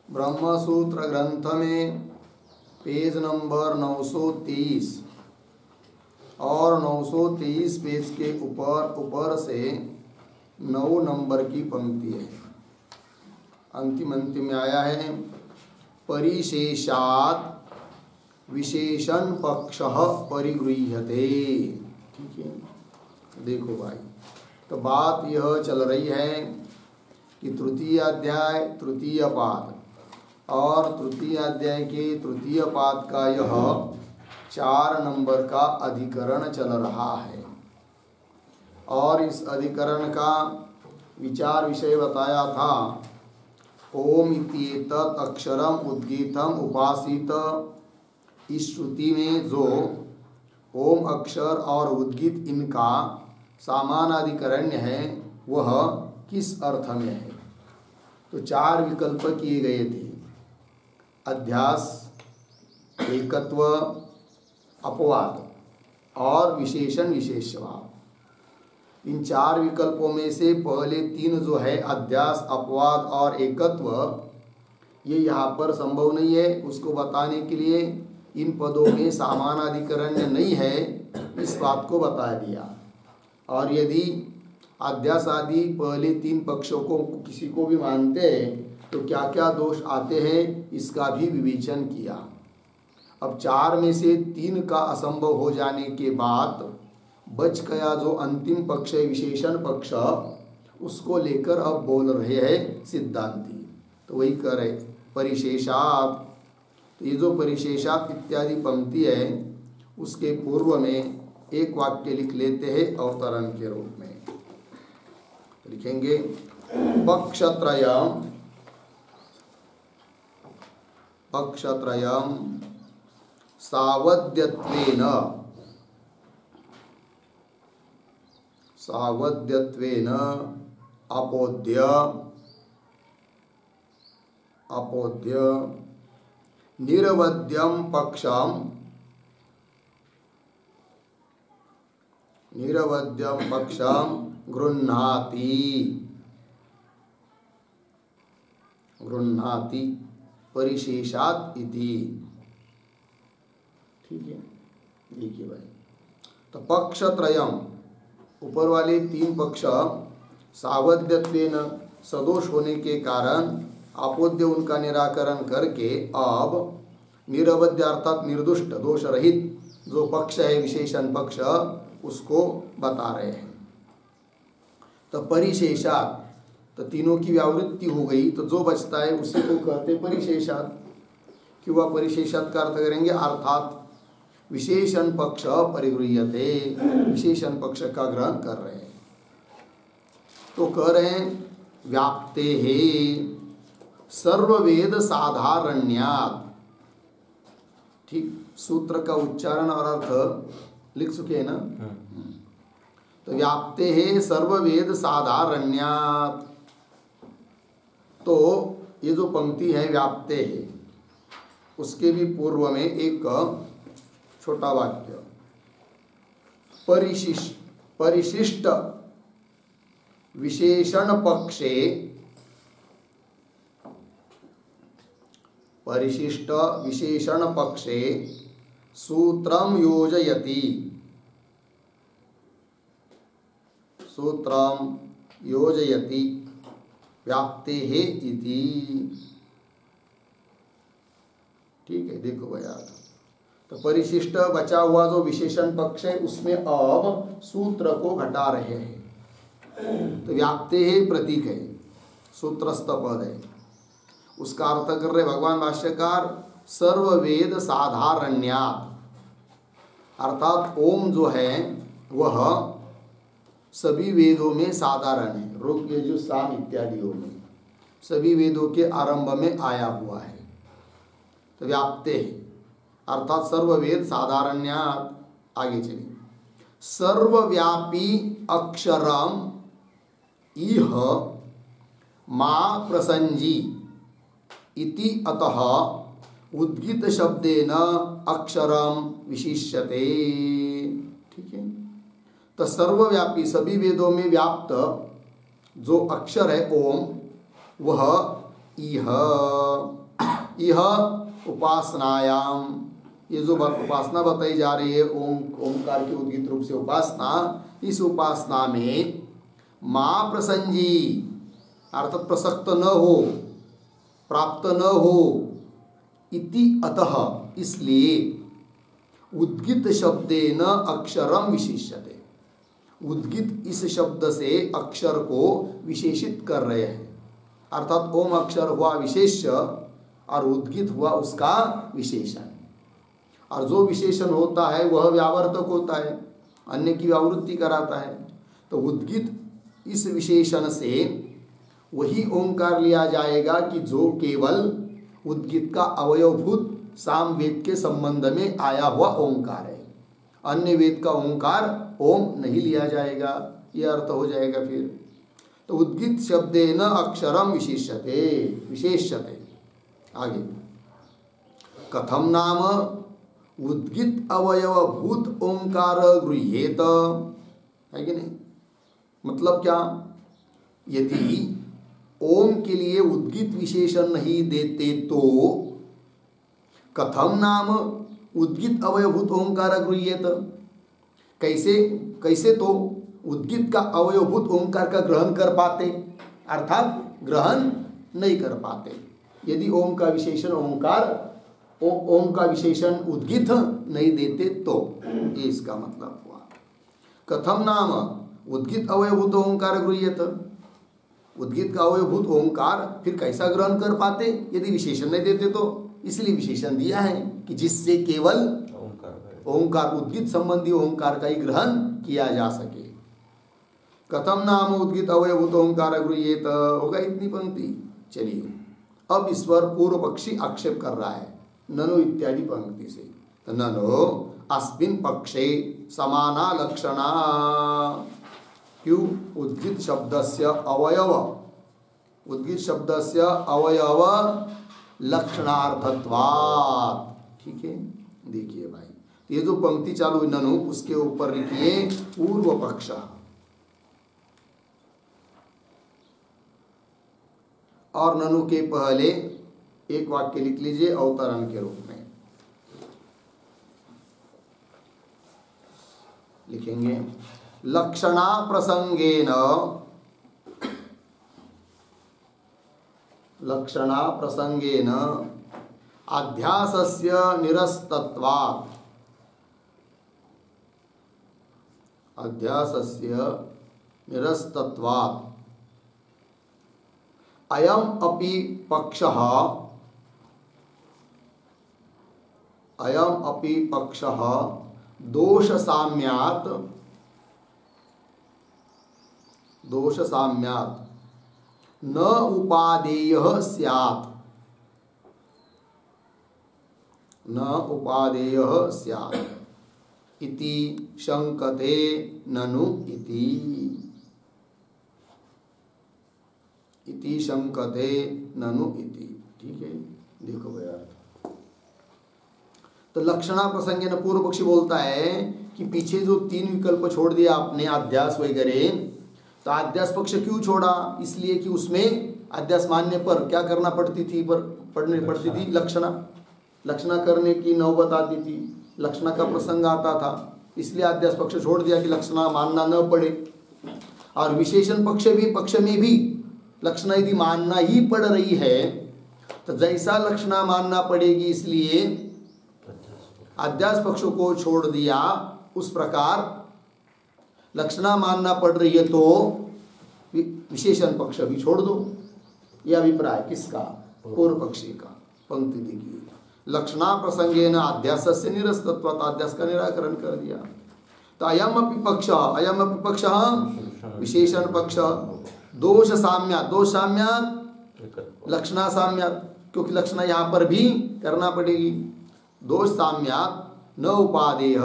ब्रह्मसूत्र ग्रंथ में page number 930 और 923 पेज के ऊपर से 9 नंबर की पंक्ति है। अंतिम में आया है परिशेषात् विशेषण पक्षः परिगृह्यते। ठीक है, देखो भाई, तो बात यह चल रही है कि तृतीय अध्याय तृतीय पाद और तृतीय अध्याय के तृतीय पाद का यह 4 नंबर का अधिकरण चल रहा है और इस अधिकरण का विचार विषय बताया था ओम इत्येतत् अक्षरम उद्गीतम उपासित। इस श्रुति में जो ओम अक्षर और उद्गीत इनका सामानाधिकरण्य है वह किस अर्थ में है। तो 4 विकल्प किए गए थे, अध्यास, एकत्व, अपवाद और विशेषण विशेषवाद। इन 4 विकल्पों में से पहले 3 जो है अध्यास, अपवाद और एकत्व, ये यहाँ पर संभव नहीं है। उसको बताने के लिए इन पदों में सामानाधिकरण्य नहीं है, इस बात को बता दिया। और यदि अध्यास आदि पहले 3 पक्षों को किसी को भी मानते हैं तो क्या क्या दोष आते हैं इसका भी विवेचन किया। अब 4 में से 3 का असंभव हो जाने के बाद बच गया जो अंतिम पक्ष है विशेषण पक्ष, उसको लेकर अब बोल रहे हैं सिद्धांती। तो वही कर रहे परिशेषात्। तो ये जो परिशेषात् इत्यादि पंक्ति है उसके पूर्व में एक वाक्य लिख लेते हैं अवतरण के रूप में। लिखेंगे पक्षत्रयम् सावध्यत्वेन अपोद्य निरवध्यं पक्षं गृह्णाति परिशेषात् इति। ठीक है, देखिए भाई, तो पक्षत्रयम् ऊपर वाले 3 पक्ष सावध्यत्वेन सदोष होने के कारण अपोद्य उनका निराकरण करके अब निरवध्य अर्थात निर्दुष्ट दोष रहित जो पक्ष है विशेषण पक्ष उसको बता रहे हैं। तो परिशेषात्, तो तीनों की व्यावृत्ति हो गई, तो जो बचता है उसी को कहते परिशेषात्। क्यों परिशेषात् का अर्थ करेंगे अर्थात विशेषण पक्ष परिगृह्यते, विशेषण पक्ष का ग्रहण कर रहे हैं। तो कह रहे हैं व्याप्ते है सर्ववेद साधारण्यात्। ठीक, सूत्र का उच्चारण और अर्थ लिख चुके हैं ना। तो व्याप्ते है सर्ववेद साधारण्यात्, तो ये जो पंक्ति है व्याप्ते है उसके भी पूर्व में एक छोटा वाक्य परिशिष्ट विशेषण पक्षे, परिशिष्ट विशेषण पक्षे सूत्रम योजयति व्याप्ते है इति। ठीक है, देखो भैया, तो परिशिष्ट बचा हुआ जो विशेषण पक्ष है उसमें अब सूत्र को घटा रहे हैं। तो व्याप्ते है प्रतीक है, सूत्रस्थ पद है, उसका अर्थ कर रहे भगवान भाष्यकार सर्ववेद साधारण्यात्, अर्थात ओम जो है वह सभी वेदों में साधारण है। ऋग यजुः साम इत्यादियों में सभी वेदों के आरंभ में आया हुआ है। तो व्याप्ते है अर्थात सर्ववेद साधारण्यात्। आगे चलिए, सर्वव्यापी अक्षरम इह मा प्रसंजी इति अतः उद्गीत शब्देन अक्षरम विशिष्यते। ठीक है, तो सर्वव्यापी सभी वेदों में व्याप्त जो अक्षर है ओम वह इह इह उपासनायाम, ये जो उपासना बताई जा रही है ओंकार के उद्गीत रूप से उपासना, इस उपासना में मां प्रसंजी अर्थात प्रसक्त न हो, प्राप्त न हो, इति अतः इसलिए उद्गीत शब्देन अक्षरम विशेष्यते, उद्गीत इस शब्द से अक्षर को विशेषित कर रहे हैं। अर्थात ओम अक्षर हुआ विशेष्य और उद्गीत हुआ उसका विशेषण, और जो विशेषण होता है वह व्यावर्तक होता है, अन्य की व्यावृत्ति कराता है। तो उद्गीत इस विशेषण से वही ओंकार लिया जाएगा कि जो केवल उद्गीत का अवयवभूत साम वेद के संबंध में आया हुआ ओंकार है, अन्य वेद का ओंकार ओम नहीं लिया जाएगा, यह अर्थ हो जाएगा फिर। तो उद्गीत शब्देन अक्षरम विशेष्यते, विशेष्यते। आगे कथम नाम उद्गीत अवयवभूत ओंकार गृह्येत, है कि नहीं? मतलब क्या, यदि ओम के लिए उद्गीत विशेषण नहीं देते तो कथम नाम उद्गीत अवयवभूत ओंकार गृह्येत, कैसे कैसे तो उद्गीत का अवयवभूत ओंकार का ग्रहण कर पाते, अर्थात ग्रहण नहीं कर पाते यदि ओम का विशेषण ओंकार ओम का विशेषण उद्गीत नहीं देते तो, ये इसका मतलब हुआ। कथम नाम उद्गीत अवयवभूत ओंकार गृह्येत, उद्गीत का अवयवभूत ओंकार फिर कैसा ग्रहण कर पाते यदि विशेषण नहीं देते तो, इसलिए विशेषण दिया है कि जिससे केवल ओंकार उद्गीत संबंधी ओंकार का ही ग्रहण किया जा सके। कथम नाम उद्गीत अवयवभूत ओंकार गृह्येत, होगा इतनी पंक्ति। चलिए अब इस पर पूर्व पक्षी आक्षेप कर रहा है ननु इत्यादि पंक्ति से। तो ननु अस्मिन् पक्षे समाना लक्षणा, क्यों? उद्गीत शब्दस्य अवयव, उद्गीत शब्दस्य अवयव लक्षणार्थत्वात्, ठीक है। देखिए भाई, ये जो पंक्ति चालू है ननु, उसके ऊपर लिखिए पूर्व पक्ष, और ननु के पहले एक वाक्य लिख लीजिए अवतरण के रूप में लिखेंगे। लक्षणा प्रसंगेन, लक्षणा प्रसंगेन अध्यासस्य निरस्तत्वात्, अध्यासस्य निरस्तत्वात् अयम अपि पक्षः, अयम अपि पक्षः दोष साम्यात्, दोष साम्यात् न उपादेयः स्यात्, न उपादेयः स्यात् इति शंकते ननु इति, इति शंकते ननु इति, ठीक है। देखो भैया, तो लक्षणा प्रसंगे न पूर्व पक्षी बोलता है कि पीछे जो तीन विकल्प छोड़ दिया आपने अध्यास वगैरह, तो अध्यास पक्ष क्यों छोड़ा? इसलिए कि उसमें अध्यास मानने पर क्या करना पड़ती थी, पर पढ़नी पड़ती थी लक्षणा, लक्षणा करने की नौबत आती थी, लक्षणा का प्रसंग आता था, इसलिए अध्यास पक्ष छोड़ दिया कि लक्षणा मानना न पड़े। और विशेषण पक्ष में भी लक्षणा यदि मानना ही पड़ रही है तो जैसा लक्षणा मानना पड़ेगी, इसलिए अध्यास पक्ष को छोड़ दिया, उस प्रकार लक्षणा मानना पड़ रही है तो विशेषण पक्ष भी छोड़ दो। यह अभिप्राय किसका? पूर्व पक्षी का। पंक्ति देखिए, लक्षणा प्रसंगेन अध्यासस्य निरस्तत्वात्, अध्यास का निराकरण कर दिया। तो अयम अपि पक्ष, अयम अपि पक्ष विशेषण पक्ष दोष साम्यात्, दोष साम्यात् लक्षणा साम्यात्, क्योंकि लक्षणा यहाँ पर भी करना पड़ेगी। दोष साम्यात् न उपादेय,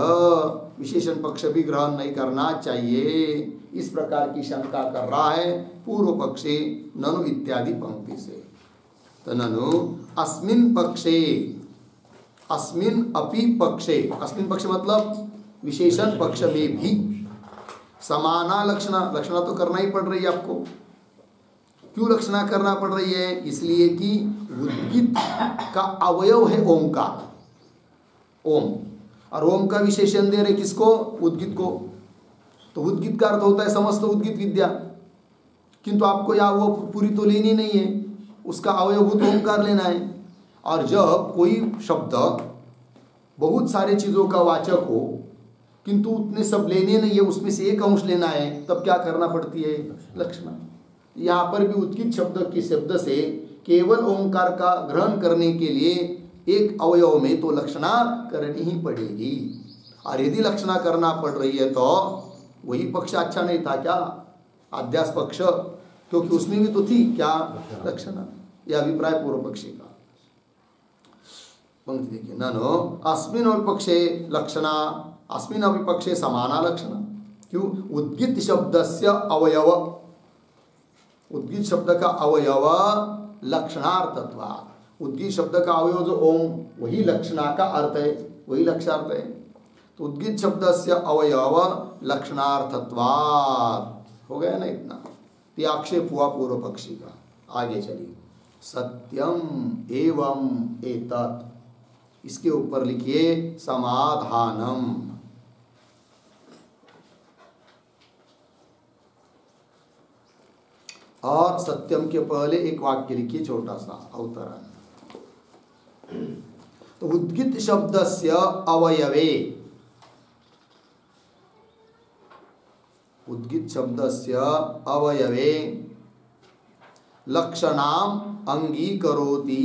विशेषण पक्ष भी ग्रहण नहीं करना चाहिए, इस प्रकार की शंका कर रहा है पूर्व पक्षे ननु इत्यादि पंक्ति से। तो ननु अस्मिन् पक्षे, अस्मिन् अपि पक्षे, अस्मिन् पक्ष मतलब विशेषण पक्ष में भी समाना लक्षणा, लक्षणा तो करना ही पड़ रही है आपको, क्यों लक्षणा करना पड़ रही है? इसलिए कि उद्गित का अवयव है ओंकार, ओम, और ओम का विशेषण दे रहे किसको? उद्गित को। तो उद्गित का अर्थ होता है समस्त उद्गित विद्या, किंतु आपको या वो पूरी तो लेनी नहीं है, उसका अवयवभूत ओंकार लेना है। और जब कोई शब्द बहुत सारे चीज़ों का वाचक हो किंतु उतने सब लेने नहीं है, उसमें से एक अंश लेना है, तब क्या करना पड़ती है? लक्षणा। यहाँ पर भी उद्गित शब्द के शब्द से केवल ओंकार का ग्रहण करने के लिए एक अवयव में तो लक्षणा करनी ही पड़ेगी। और यदि लक्षणा करना पड़ रही है तो वही पक्ष अच्छा नहीं था क्या? अध्यास पक्ष, क्योंकि उसमें भी तो थी क्या? लक्षणा। यह अभिप्राय पूर्व पक्षी का। पंक्ति देखिए, ननो अस्मिन् विपक्षे लक्षणा, अस्मिन् विपक्षे समाना लक्षणा। क्यों? उद्गित शब्दस्य अवयव, उद्गित शब्द का अवयव लक्षणार्थत्वा, उद्गित शब्द का अवयव जो ओम, वही लक्षणा का अर्थ है, वही लक्षणार्थ है। तो उद्गित शब्दस्य अवयव लक्षणार्थत्वात्, हो गया ना इतना? ये आक्षेप हुआ पूर्व पक्षी का। आगे चलिए, सत्यम एवं एतत्, इसके ऊपर लिखिए समाधानम। और सत्यम के पहले एक वाक्य लिखिए, छोटा सा अवतरण। तो उद्गित शब्दस्य अवयवे, उद्गित शब्दस्य अवयवे लक्षणाम अंगीकरोति,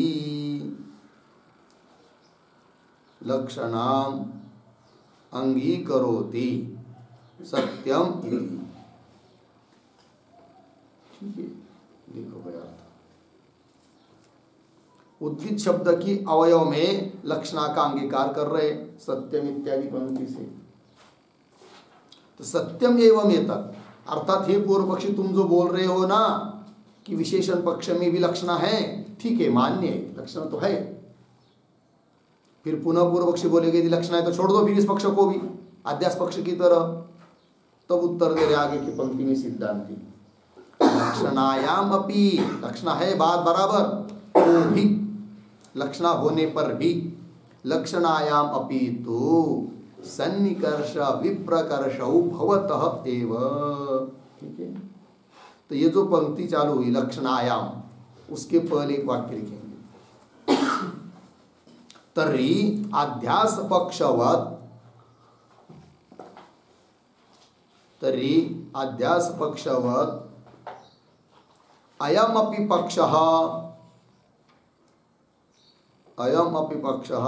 लक्षणाम अंगीकरोति सत्यम इति। ठीक है, देखो भैया, उद्गित शब्द की अवयव में लक्षणा का अंगीकार कर रहे सत्यम इत्यादि पंक्ति से। तो सत्यम एवं एतत्, अर्थात हे पूर्व पक्षी तुम जो बोल रहे हो ना कि विशेषण पक्ष में भी लक्षणा है, ठीक है, मान्य है, लक्षण तो है। फिर पुनः पूर्व पक्षी बोलेगे यदि लक्षण है तो छोड़ दो फिर इस पक्ष को भी अध्यास पक्ष की तरह। तब उत्तर दे रहे आगे की पंक्ति में सिद्धांति, लक्षणायाम अपि, लक्षणा है बात बराबर, तो भी लक्षणा होने पर भी, लक्षणायाम अपि तो सन्निकर्ष विप्रकर्षौ भवतः एव। ठीक है, तो ये जो पंक्ति चालू हुई लक्षणायाम, उसके पहले एक वाक्य लिखेंगे, तर्हि अध्यास पक्षवत्, तर्हि अध्यास पक्षवत् अयमपि पक्षः, अयमपि पक्षः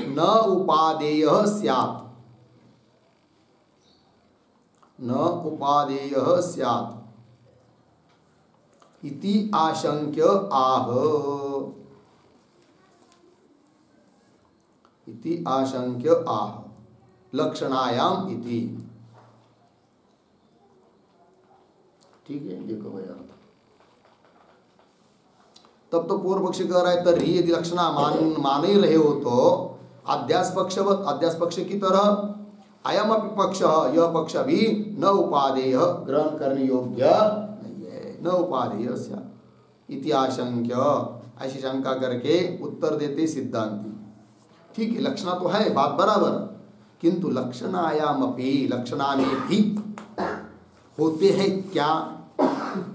न उपादेयः स्यात्, न उपादेयः स्यात् इति आशंक्य आह, इति आशंक्य आह लक्षणायाम इति। ठीक है, देखो भैया, तब तो पूर्व पक्षी कह रहा है तर्हि यदि लक्षणा मान ही रहे हो तो अध्यास पक्षवत्, अध्यास पक्ष की तरह अयम अपि पक्ष, यह पक्ष भी न उपादेय, ग्रहण करने योग्य नहीं है, न उपादेय स्यात् इति आशंक्य, ऐसी शंका करके उत्तर देते सिद्धांति। ठीक है, लक्षणा तो है बात बराबर, किंतु लक्षणायामपि, लक्षणा में भी होते हैं क्या?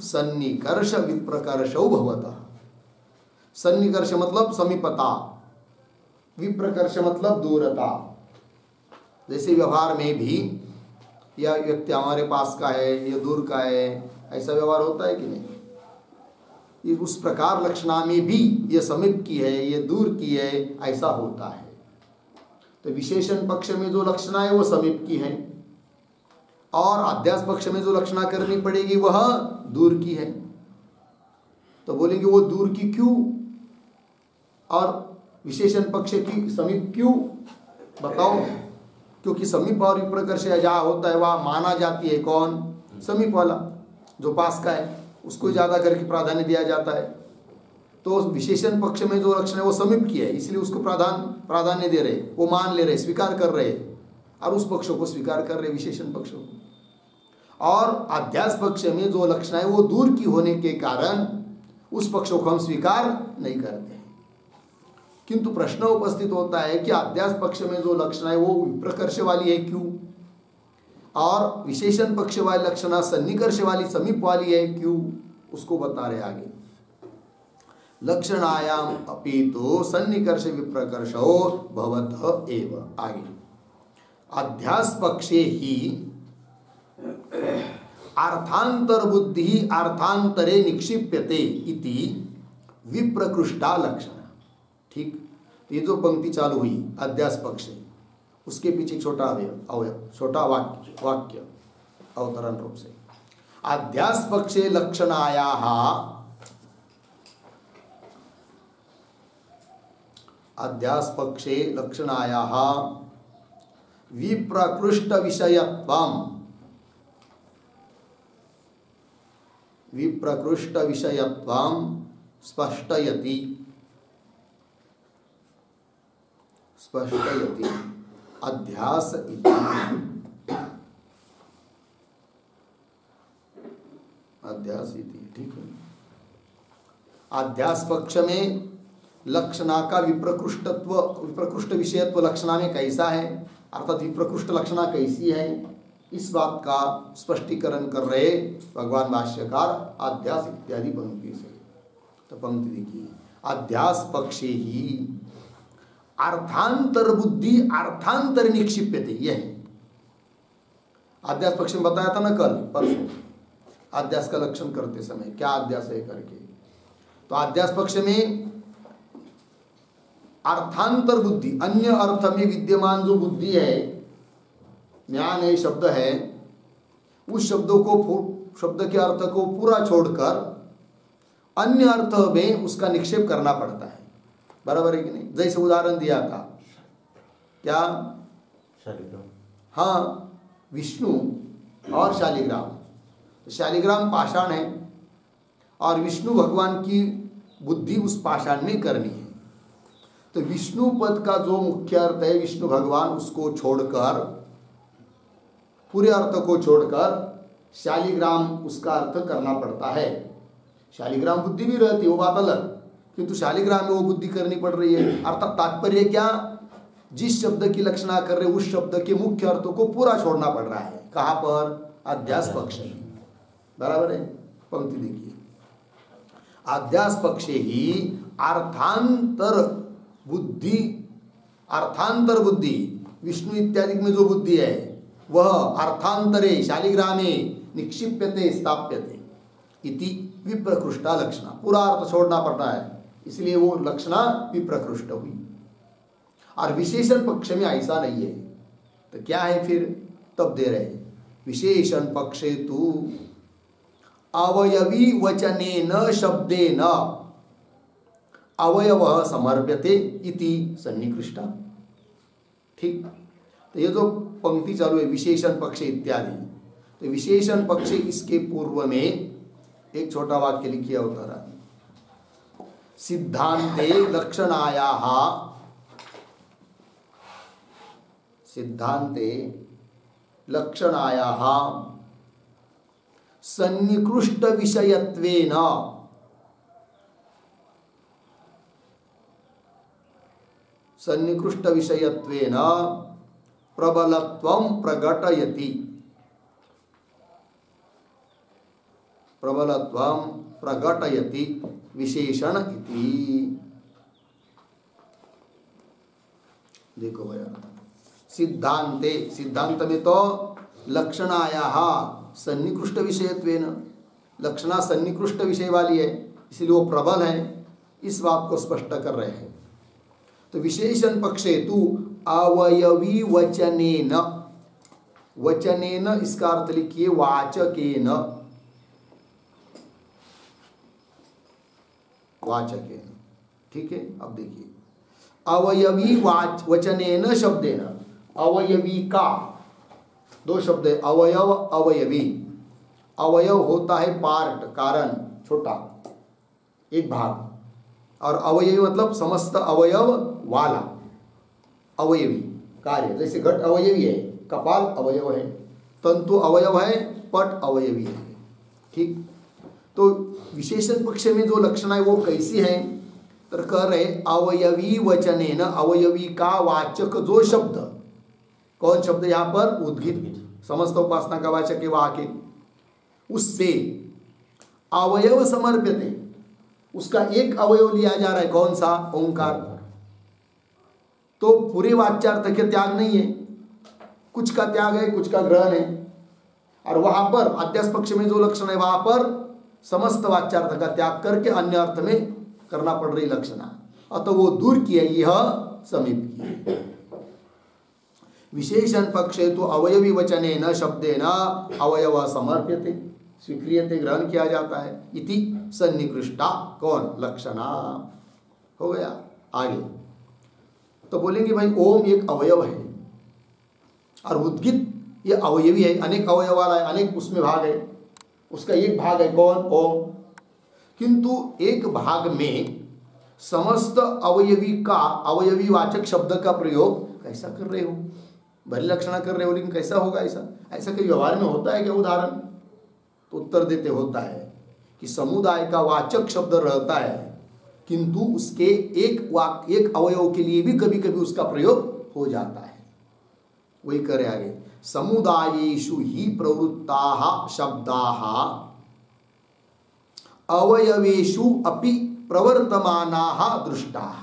सन्निकर्ष विप्रकर्षौ भवतः, सन्निकर्ष मतलब समीपता, विप्रकर्ष मतलब दूरता। जैसे व्यवहार में भी यह व्यक्ति हमारे पास का है, यह दूर का है, ऐसा व्यवहार होता है कि नहीं? ये उस प्रकार लक्षणा में भी यह समीप की है, यह दूर की है, ऐसा होता है। तो विशेषण पक्ष में जो लक्षणा है वो समीप की है, और अध्यास पक्ष में जो लक्षणा करनी पड़ेगी वह दूर की है। तो बोलेंगे वो दूर की क्यों और विशेषण पक्ष की समीप क्यों? बताओ। क्योंकि समीप और विप्रकर्ष जहाँ होता है वहाँ माना जाती है कौन? समीप वाला, जो पास का है उसको ज़्यादा करके प्राधान्य दिया जाता है। तो विशेषण पक्ष में जो लक्षण है वो समीप की है, इसलिए उसको प्राधान्य दे रहे, वो मान ले रहे, स्वीकार कर रहे, और उस पक्षों को स्वीकार कर रहे विशेषण पक्षों को। और अध्यास पक्ष में जो लक्षण है वो दूर की होने के कारण उस पक्ष को हम स्वीकार नहीं करते हैं। किंतु प्रश्न उपस्थित होता है कि अध्यास पक्ष में जो लक्षण है वो विप्रकर्ष वाली है क्यों, और विशेषण पक्ष वाली लक्षणा सन्निकर्ष वाली समीप वाली है क्यों, उसको बता रहे आगे। लक्षणायाम अपि तो सन्निकर्ष विप्रकर्षो भवतः एव। आगे अध्यास पक्षे ही अर्थांतर बुद्धि अर्थांतरे निक्षिप्यते इति विप्रकृष्टा लक्षण। ठीक, ये जो पंक्ति चालू हुई अध्यास पक्ष, उसके पीछे छोटा अवयव छोटा वाक्य अवतरण रूप से अध्यास पक्षे लक्षणायाः अध्यास पक्षे लक्षणायाः विप्रकृष्ट विषयत्वम् विप्रकृष्ट विषयत्वं स्पष्टयति अध्यास इति। अध्यास इति, ठीक है। अध्यास पक्ष में लक्षणा का विप्रकृष्ट विषयत्व लक्षणा में कैसा है, अर्थात विप्रकृष्ट लक्षणा कैसी है, इस बात का स्पष्टीकरण कर रहे भगवान भाष्यकार अध्यास इत्यादि पंक्ति से। तो पंक्ति देखिए, अध्यास पक्षे ही अर्थांतर बुद्धि अर्थांतर निक्षिप्यते, यह है अध्यास पक्ष में बताया था ना कल परसों, अध्यास का लक्षण करते समय क्या अध्यास है करके। तो अध्यास पक्ष में अर्थांतर बुद्धि, अन्य अर्थ में विद्यमान जो बुद्धि है, ज्ञान है, शब्द है, उस शब्दों को शब्द के अर्थ को पूरा छोड़कर अन्य अर्थ में उसका निक्षेप करना पड़ता है। बराबर है कि नहीं। जैसे उदाहरण दिया था क्या, हाँ, विष्णु और शालिग्राम। तो शालिग्राम पाषाण है और विष्णु भगवान की बुद्धि उस पाषाण में करनी है। तो विष्णु पद का जो मुख्य अर्थ है विष्णु भगवान, उसको छोड़कर पूरे अर्थ को छोड़कर शालिग्राम उसका अर्थ करना पड़ता है। शालिग्राम बुद्धि भी रहती है, वो बात अलग, किंतु शालिग्राम में वो बुद्धि करनी पड़ रही है। अर्थात तात्पर्य क्या, जिस शब्द की लक्षणा कर रहे उस शब्द के मुख्य अर्थों को पूरा छोड़ना पड़ रहा है। कहाँ पर, अध्यास पक्ष में। बराबर है। पंक्ति देखिए, अध्यास पक्षे ही अर्थांतर बुद्धि विष्णु इत्यादि में जो बुद्धि है वह अर्थांतरे शालिग्रामे निक्षिप्यते स्थाप्यते इति विप्रकृष्टा लक्षणा। पूरा अर्थ छोड़ना पड़ता है, इसलिए वो लक्षणा विप्रकृष्ट हुई। और विशेषण पक्ष में ऐसा नहीं है। तो क्या है फिर, तब दे रहे विशेषण पक्षे तु अवयवी वचनेन शब्देन अवयव समर्प्यते इति सन्निकृष्टा। ठीक, तो ये जो पंक्ति चालू है विशेषण पक्ष इत्यादि, तो विशेषण पक्ष इसके पूर्व में एक छोटा वाक्य लिखिए अवतरण। सिद्धांते लक्षणायाः सन्निकृष्ट विषयत्वेन प्रबलत्वं प्रकटयति विशेषण इति। देखो भैया, सिद्धांत में तो लक्षणायाः सन्निकृष्ट विषयत्वेन, लक्षणा सन्निकृष्ट विषय वाली है, इसलिए वो प्रबल है, इस बात को स्पष्ट कर रहे हैं। तो विशेषण पक्षे तु अवयवी वचनेन, इसका अर्थ लिखिए वाचकेन, ठीक है। अब देखिए, अवयवी वचनेन शब्देन, अवयवी का दो शब्द है, अवयव अवयवी। अवयव होता है पार्ट, कारण, छोटा एक भाग, और अवयवी मतलब समस्त अवयव वाला अवयवी कार्य। जैसे घट अवयवी है, कपाल अवयव है, तंतु अवयव है, पट अवयवी है। ठीक, तो विशेषण पक्ष में जो लक्षण है वो कैसी है, तो कह रहे अवयवी वचने न, अवयवी का वाचक जो शब्द, कौन शब्द यहाँ पर, उद्गीत, समस्त उपासना का वाचक है वहां के, उससे अवयव समर्प्यते, उसका एक अवयव लिया जा रहा है, कौन सा, ओंकार। तो पूरे वाच्यार्थ के त्याग नहीं है, कुछ का त्याग है, कुछ का ग्रहण है। और वहां पर अध्यास पक्ष में जो लक्षण है वहां पर समस्त वाच्यार्थ का त्याग करके अन्य अर्थ में करना पड़ रही लक्षणा, अतः वो दूर किया, यह समीप किया। विशेषण पक्षे तो अवयवी वचने न शब्दे न अवयव समर्प्यते, स्वीक्रियते, ग्रहण किया जाता है, इति सन्निकृष्टा, कौन, लक्षणा। हो गया। आगे तो बोलेंगे भाई ओम एक अवयव है और उद्गीत ये अवयवी है, अनेक अवयव वाला है, अनेक उसमें भाग है, उसका एक भाग है कौन, ओम। किंतु एक भाग में समस्त अवयवी का, अवयवी वाचक शब्द का प्रयोग कैसा कर रहे हो, भली लक्षणा कर रहे हो, लेकिन कैसा होगा ऐसा, ऐसा कहीं व्यवहार में होता है क्या उदाहरण, तो उत्तर देते होता है कि समुदाय का वाचक शब्द रहता है, किंतु उसके एक अवयव के लिए भी कभी कभी उसका प्रयोग हो जाता है। वही करे आगे, समुदायेषु ही प्रवृत्ताः शब्दाः अवयवेषु अपि प्रवर्तमानाः दृष्टाः।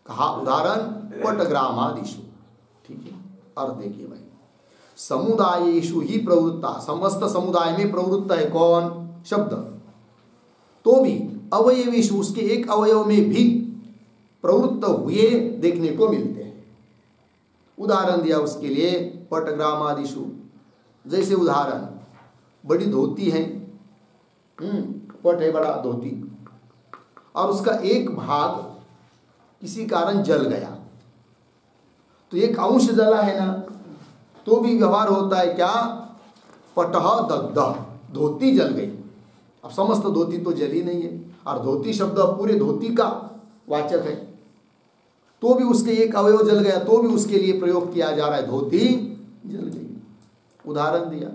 कहा उदाहरण, पटग्रामादिषु। ठीक है, अर्थ देखिए भाई, समुदायेषु ही प्रवृत्ता, समस्त समुदाय में प्रवृत्त है कौन, शब्द, तो भी अवयवेषु, उसके एक अवयव में भी प्रवृत्त हुए देखने को मिलते हैं। उदाहरण दिया उसके लिए, पटग्रामादिषु, जैसे उदाहरण, बड़ी धोती है, पट है बड़ा धोती, और उसका एक भाग किसी कारण जल गया, तो एक अंश जला है ना, तो भी व्यवहार होता है क्या, पटह दग्धः, धोती जल गई। अब समस्त धोती तो जली नहीं है, और धोती शब्द पूरे धोती का वाचक है, तो भी उसके एक अवयव जल गया, तो भी उसके लिए प्रयोग किया जा रहा है, धोती जल गई। उदाहरण दिया।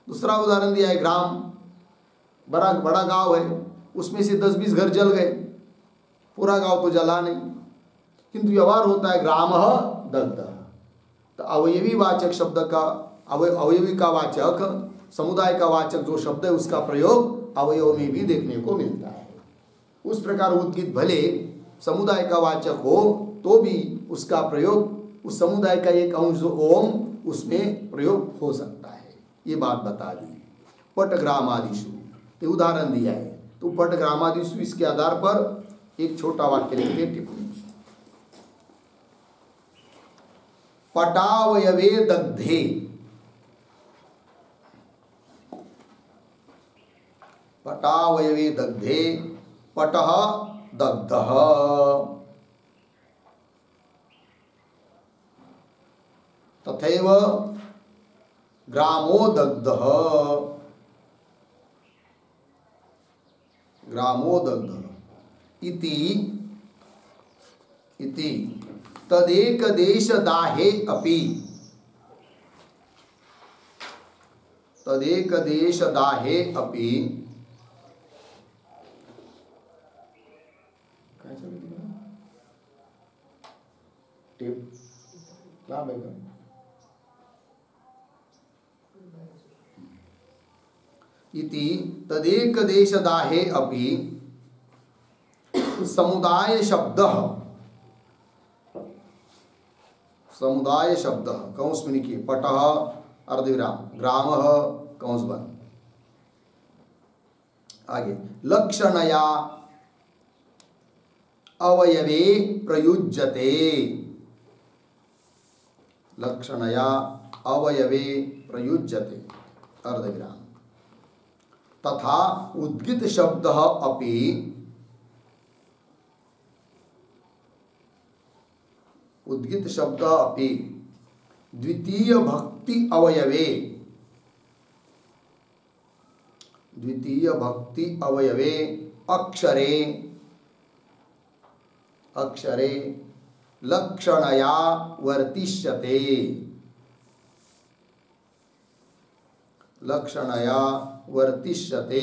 दूसरा उदाहरण दिया है, ग्राम, बड़ा गांव है, उसमें से 10-20 घर जल गए, पूरा गांव तो जला नहीं, किंतु व्यवहार होता है ग्रामः दग्धः। तो अवयवी वाचक शब्द का, अवयवी का वाचक, समुदाय का वाचक जो शब्द है उसका प्रयोग अवयव में भी देखने को मिलता है। उस प्रकार उद्गीत भले समुदाय का वाचक हो तो भी उसका प्रयोग उस समुदाय का एक अंश जो ओम, उसमें प्रयोग हो सकता है। ये बात बता दी। पटग्रामादिषु, तो उदाहरण दिया है, तो पटग्रामादिषु, इसके आधार पर एक छोटा वाक्य लिखते टिप्पणी, पटावयवे दग्धे, पटावयवे दग्धे पटः दग्धः, तथैव ग्रामो दग्धः, ग्रामो दग्धः इति तदेक देश दाहे अपि, तदेक देश दाहे अपि, इति तदेक देश दाहे अपि समुदाय शब्दः, समुदाय शब्द कंस में लिखिए, पटः अर्धविराम, ग्रामः कंस बंद। आगे, लक्षणया अवयवे प्रयुज्यते, लक्षणया अवयवे प्रयुज्यते अर्धविराम, तथा उद्गीत शब्दः अपि, उद्गीत शब्द अपि द्वितीय भक्ति अवयवे, द्वितीय भक्ति अवयवे अक्षरे, अक्षरे लक्षणया वर्तिष्यते, लक्षणया वर्तिष्यते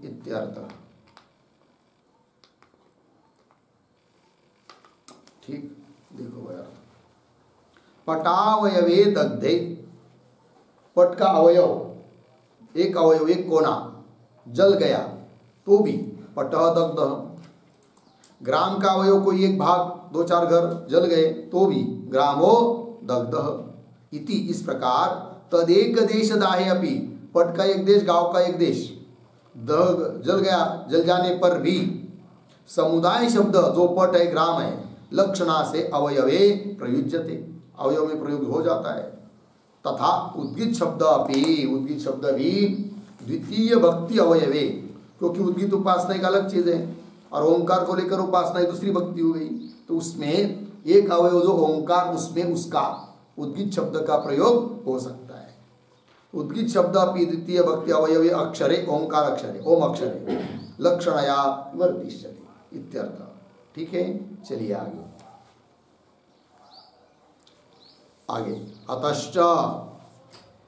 इत्यर्थ। ठीक, देखो भैया, पटावयवे दग्धे, पट का अवयव, एक अवयव, एक कोना जल गया तो भी पटः दग्ध। ग्राम का अवयव कोई एक भाग, दो चार घर जल गए तो भी ग्रामो दग्ध इति। इस प्रकार तदेक देश दाहे अपि, पट का एक देश, गांव का एक देश, दग जल गया, जल जाने पर भी समुदाय शब्द जो पट है, ग्राम है, लक्षणा से अवयवे प्रयुज्यते, अवयव में प्रयोग हो जाता है। तथा उद्गीत शब्द अपि, उद्गीत शब्द भी द्वितीय भक्ति अवयवे, क्योंकि उद्गीत उपासना एक अलग चीज है और ओंकार को लेकर उपासना दूसरी भक्ति हो गई, तो उसमें एक अवयव जो ओंकार, उसमें उसका उद्गीत शब्द का प्रयोग हो सकता है। उद्गीत शब्द अपि द्वितीय भक्ति अवयवे अक्षरे, ओंकार अक्षरे, ओम अक्षरे, लक्षणया वर्तिष्यते इत्यर्थ। ठीक है, चलिए आगे आगे। अतश्च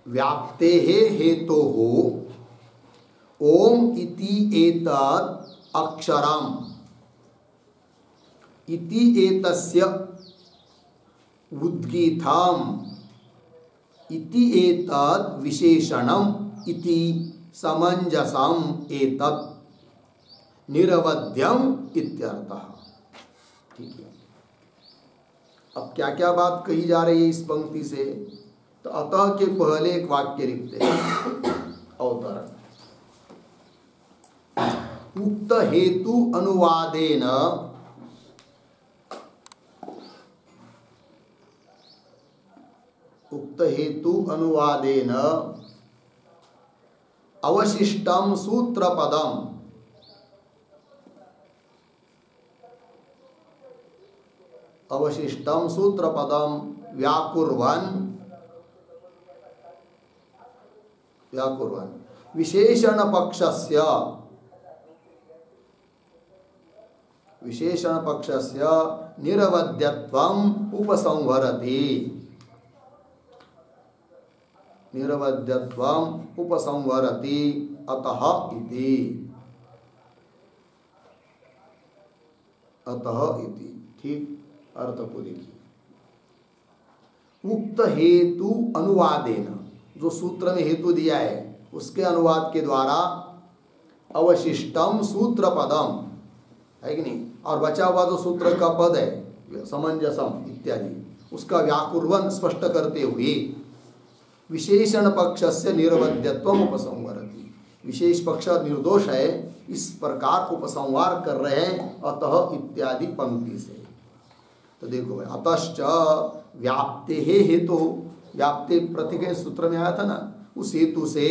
व्याप्तेः हेतोः ओम इति एतत् अक्षरम इति एतस्य उद्गीतम इति एतत् विशेषणम इति समंजसम एतत् निरवध्यम इत्यर्थः। ठीक है, अब क्या क्या बात कही जा रही है इस पंक्ति से, तो अतः के पहले एक वाक्य लिखते हैं, अवतरण। उक्त हेतु अनुवादेन उक्त हेतु अनुवादेन अवशिष्टम सूत्रपदम अवशिष्टम सूत्रपदम व्याकुर्वन् विशेषण पक्षस्य निरवध्यत्वम् उपसंवरति अतः इति। ठीक, अर्थ को देखिए। उक्त हेतु अनुवादेन, जो सूत्र में हेतु दिया है उसके अनुवाद के द्वारा अवशिष्टम सूत्र पदम है कि नहीं, और बचा हुआ जो सूत्र का पद है समंजसम इत्यादि, उसका व्याकुर्वन स्पष्ट करते हुए विशेषण पक्षस्य निरवध्यत्वम उपसंवरति, विशेष पक्ष निर्दोष है इस प्रकार उपसंहार कर रहे हैं अतः इत्यादि पंक्ति से। तो देखो भाई, अतश्च व्याप्ते हेतु, व्याप्ते प्रतीक सूत्र में आया था ना, उस हेतु से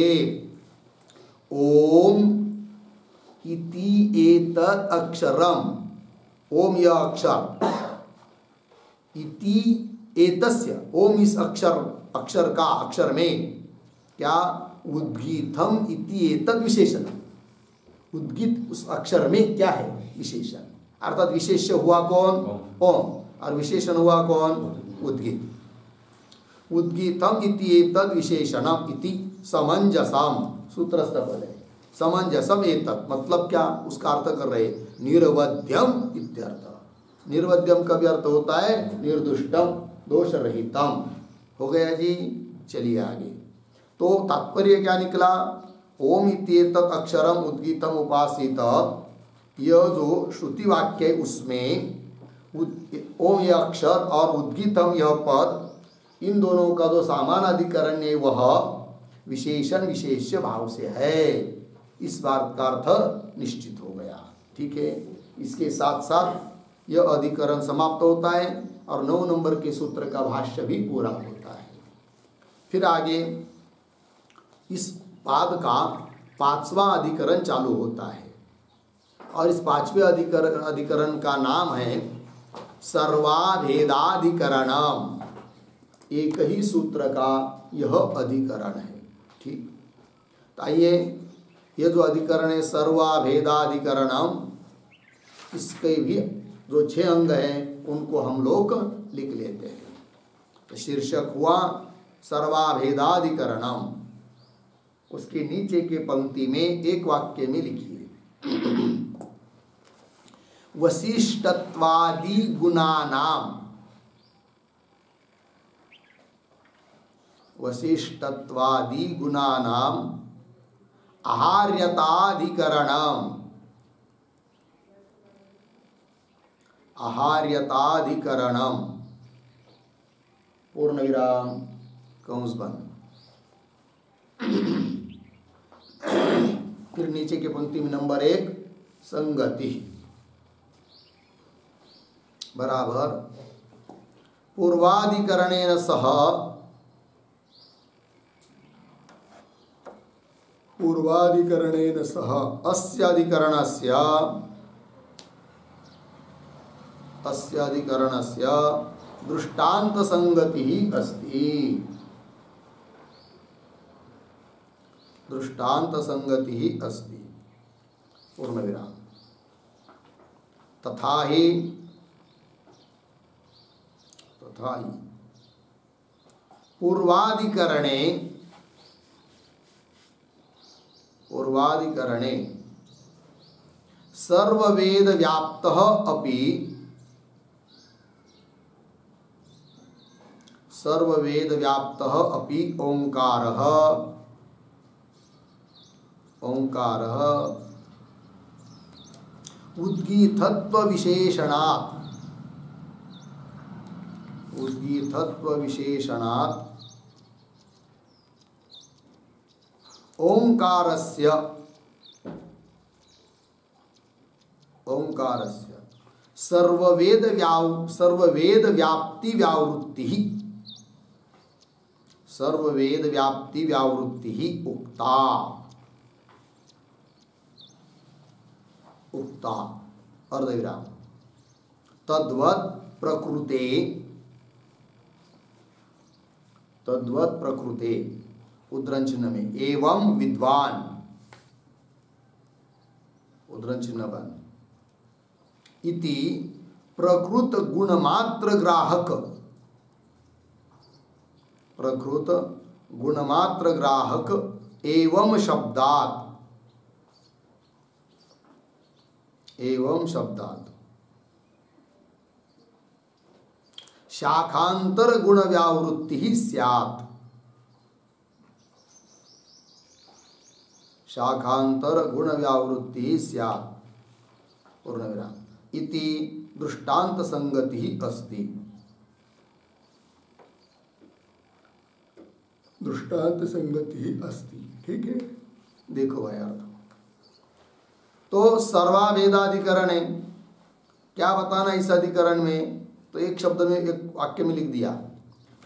ओम इति एतत् अक्षरम, ओम यह अक्षर, इति एतस्य, ओम इस अक्षर का, अक्षर में क्या, उद्गीतम इति एतत् विशेषण, उद्गीत उस अक्षर में क्या है, विशेषण, अर्थात विशेष्य हुआ कौन, ओम, और विशेषण हुआ कौन, उद्गीत। उद्गीतम इति एतद् विशेषणम इति समंजसम, सूत्रस्थ पद है, समंजसम एतत् मतलब क्या, उसका अर्थ कर रहे निर्वध्यम इत्यर्थ। निर्वध्यम का भी अर्थ होता है निर्दुष्टम, दोष रहितम। हो गया जी, चलिए आगे। तो तात्पर्य क्या निकला, ओम इति एतत् अक्षरम उद्गीतम उपासित, यह जो श्रुति वाक्य है उसमें ओम यह अक्षर और उद्गीतम यह पद, इन दोनों का जो सामान अधिकरण है वह विशेषण विशेष्य भाव से है, इस बात का अर्थ निश्चित हो गया। ठीक है, इसके साथ साथ यह अधिकरण समाप्त होता है और 9 नंबर के सूत्र का भाष्य भी पूरा होता है। फिर आगे इस पाद का 5वां अधिकरण चालू होता है और इस 5वें अधिकरण का नाम है सर्वाभेदाधिकरणम, एक ही सूत्र का यह अधिकरण है। ठीक, तो आइए, यह जो अधिकरण है सर्वाभेदाधिकरणम, इसके भी जो 6 अंग हैं उनको हम लोग लिख लेते हैं। तो शीर्षक हुआ सर्वाभेदाधिकरणम, उसके नीचे के पंक्ति में एक वाक्य में लिखिए, वशिष्ठत्वादि गुणानाम, वशिष्ठत्वादि गुणानाम आहार्यताधिकरणम, आहार्यताधिकरणम पूर्ण विराम कंस बंद। फिर नीचे के पंक्ति में नंबर 1 संगति बराबर पूर्वाधिकरणेन सह, पूर्वाधिकरणेन सह अस्य अधिकरणस्य, अस्य अधिकरणस्य दृष्टान्त संगति अस्ति, दृष्टान्त संगति अस्ति पूर्ण विराम। तथा ही पूर्वाधिकरणे, पूर्वाधिकरणे सर्ववेद व्याप्तः अपि, सर्ववेद व्याप्तः अपि ओंकारः, ओंकारः उद्गीतत्व विशेषणात्, उद्गीतत्व विशेषणात् ओंकारस्य, ओंकारस्य सर्ववेद व्याप्ति व्यावृत्तिः, सर्ववेद व्याप्ति व्यावृत्तिः उक्ता, उक्ता अर्धविराम। तद्वत् प्रकृते, तद्वत् प्रकृते उद्धरण चिन्ह में एवं विद्वान, उद्धरण चिन्ह बंद, इति प्रकृत गुणमात्र ग्राहक, प्रकृत गुणमात्र ग्राहक एवं शब्दात्, एवं शब्दात् शाखांतर गुण व्यावृत्ति ही स्यात्, शाखांतर गुण व्यावृत्ति ही स्यात् पूर्ण विराम। इति दृष्टांत संगति ही अस्ति, दृष्टांत संगति ही अस्ति। ठीक है, देखो भाई अर्थ तो सर्वावेदाधिकरण है, क्या बताना इस अधिकरण में, तो एक शब्द में एक वाक्य में लिख दिया,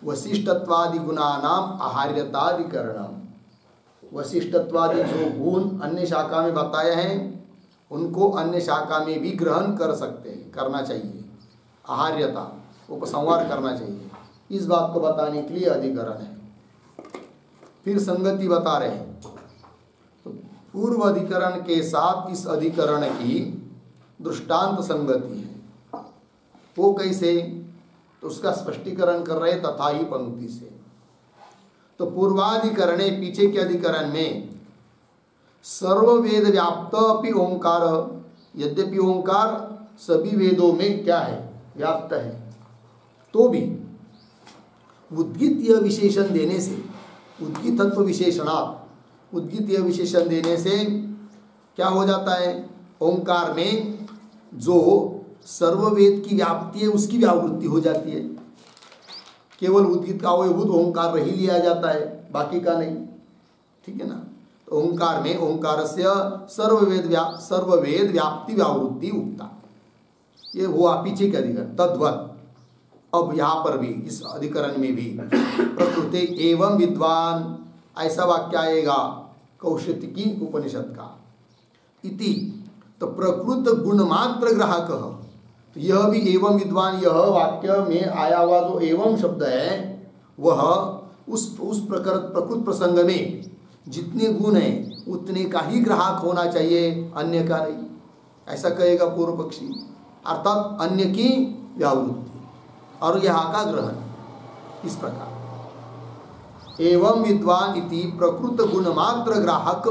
वशिष्ठत्वादि गुणानाम आहार्यताधिकरणम। वशिष्ठत्वादि जो गुण अन्य शाखा में बताए हैं उनको अन्य शाखा में भी ग्रहण कर सकते हैं, करना चाहिए, आहार्यता उपसंहार करना चाहिए, इस बात को बताने के लिए अधिकरण है। फिर संगति बता रहे हैं, तो पूर्व अधिकरण के साथ इस अधिकरण की दृष्टांत संगति है। वो कैसे, तो उसका स्पष्टीकरण कर रहे तथा ही पंक्ति से। तो पूर्वाधिकरणे पीछे के अधिकरण में सर्ववेद व्याप्त अपि ओंकार, यद्यपि ओंकार सभी वेदों में क्या है, व्याप्त है, तो भी उद्गीतीय विशेषण देने से, उद्गीतत्व विशेषणात्, उद्गीतीय विशेषण देने से क्या हो जाता है, ओंकार में जो सर्ववेद की व्याप्ति है उसकी व्यावृत्ति हो जाती है, केवल उद्गीत का अवयभूत ओंकार ही लिया जाता है, बाकी का नहीं। ठीक है ना, तो ओंकार में ओंकारस्य सर्ववेद व्याप्ति व्यावृत्ति उक्ता, ये हुआ पीछे के अधिकरण। तद्वत् अब यहाँ पर भी इस अधिकरण में भी प्रकृते एवं विद्वान ऐसा वाक्य आएगा कौशिकी उपनिषद का। इति तो प्रकृत गुणमात्र ग्राहक, तो यह भी एवं विद्वान, यह वाक्य में आया हुआ जो एवं शब्द है वह उस प्रकृत प्रसंग में जितने गुण हैं उतने का ही ग्राहक होना चाहिए, अन्य का नहीं, ऐसा कहेगा पूर्व पक्षी। अर्थात अन्य की व्यावृत्ति और यहाँ का ग्रहण, इस प्रकार। एवं विद्वान इति प्रकृत गुण मात्र ग्राहक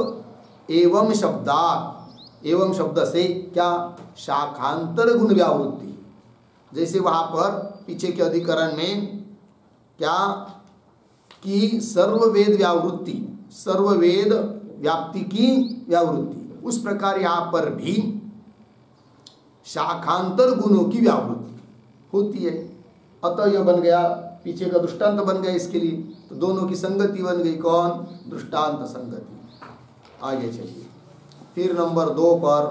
एवं शब्दात, एवं शब्द से क्या, शाखांतर गुण व्यावृत्ति। जैसे वहाँ पर पीछे के अधिकरण में क्या कि सर्ववेद व्यावृत्ति, सर्ववेद व्याप्ति की व्यावृत्ति, उस प्रकार यहाँ पर भी शाखांतर गुणों की व्यावृत्ति होती है। अतः यह बन गया, पीछे का दृष्टांत बन गया इसके लिए, तो दोनों की संगति बन गई। कौन, दृष्टांत संगति। आगे चलिए फिर नंबर 2 पर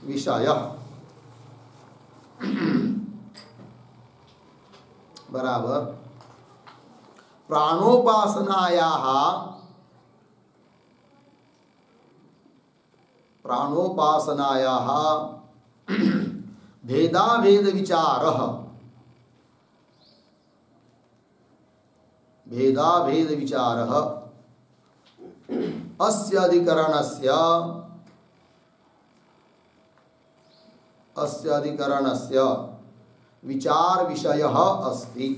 विषय बराबर प्राणोपासनायाः भेदाभेद विचारः, भेदाभेद विचारः अस्य अधिकरणस्य विचार विषयः अस्ति,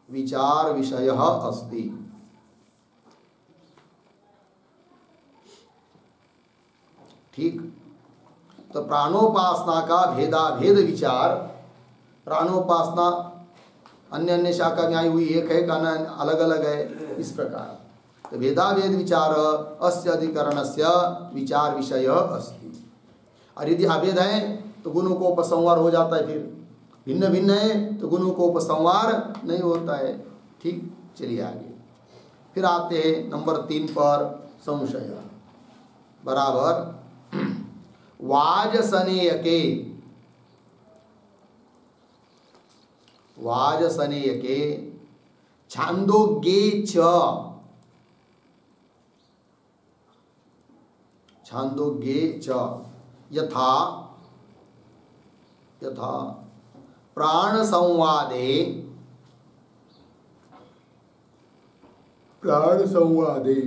विचार विषयः अस्ति। ठीक, तो प्राणोपासना का भेदाभेद विचार, प्राणोपासना अन्य अन्य शाखा में आई हुई एक है, कहना अलग अलग है, इस प्रकार। तो भेदाभेद विचार अस्य अधिकरणस्य विचार विषय अस्ति। और यदि अभेद है तो गुणों को उपसंहार हो जाता है, फिर भिन्न भिन्न है तो गुणों को उपसंहार नहीं होता है। ठीक, चलिए आगे फिर आते हैं नंबर 3 पर संशय बराबर वाजसनेयके, वाजसनेयके छांदोग्ये च, छांदोग्ये च यथा यथा प्राण संवादे, प्राण संवादे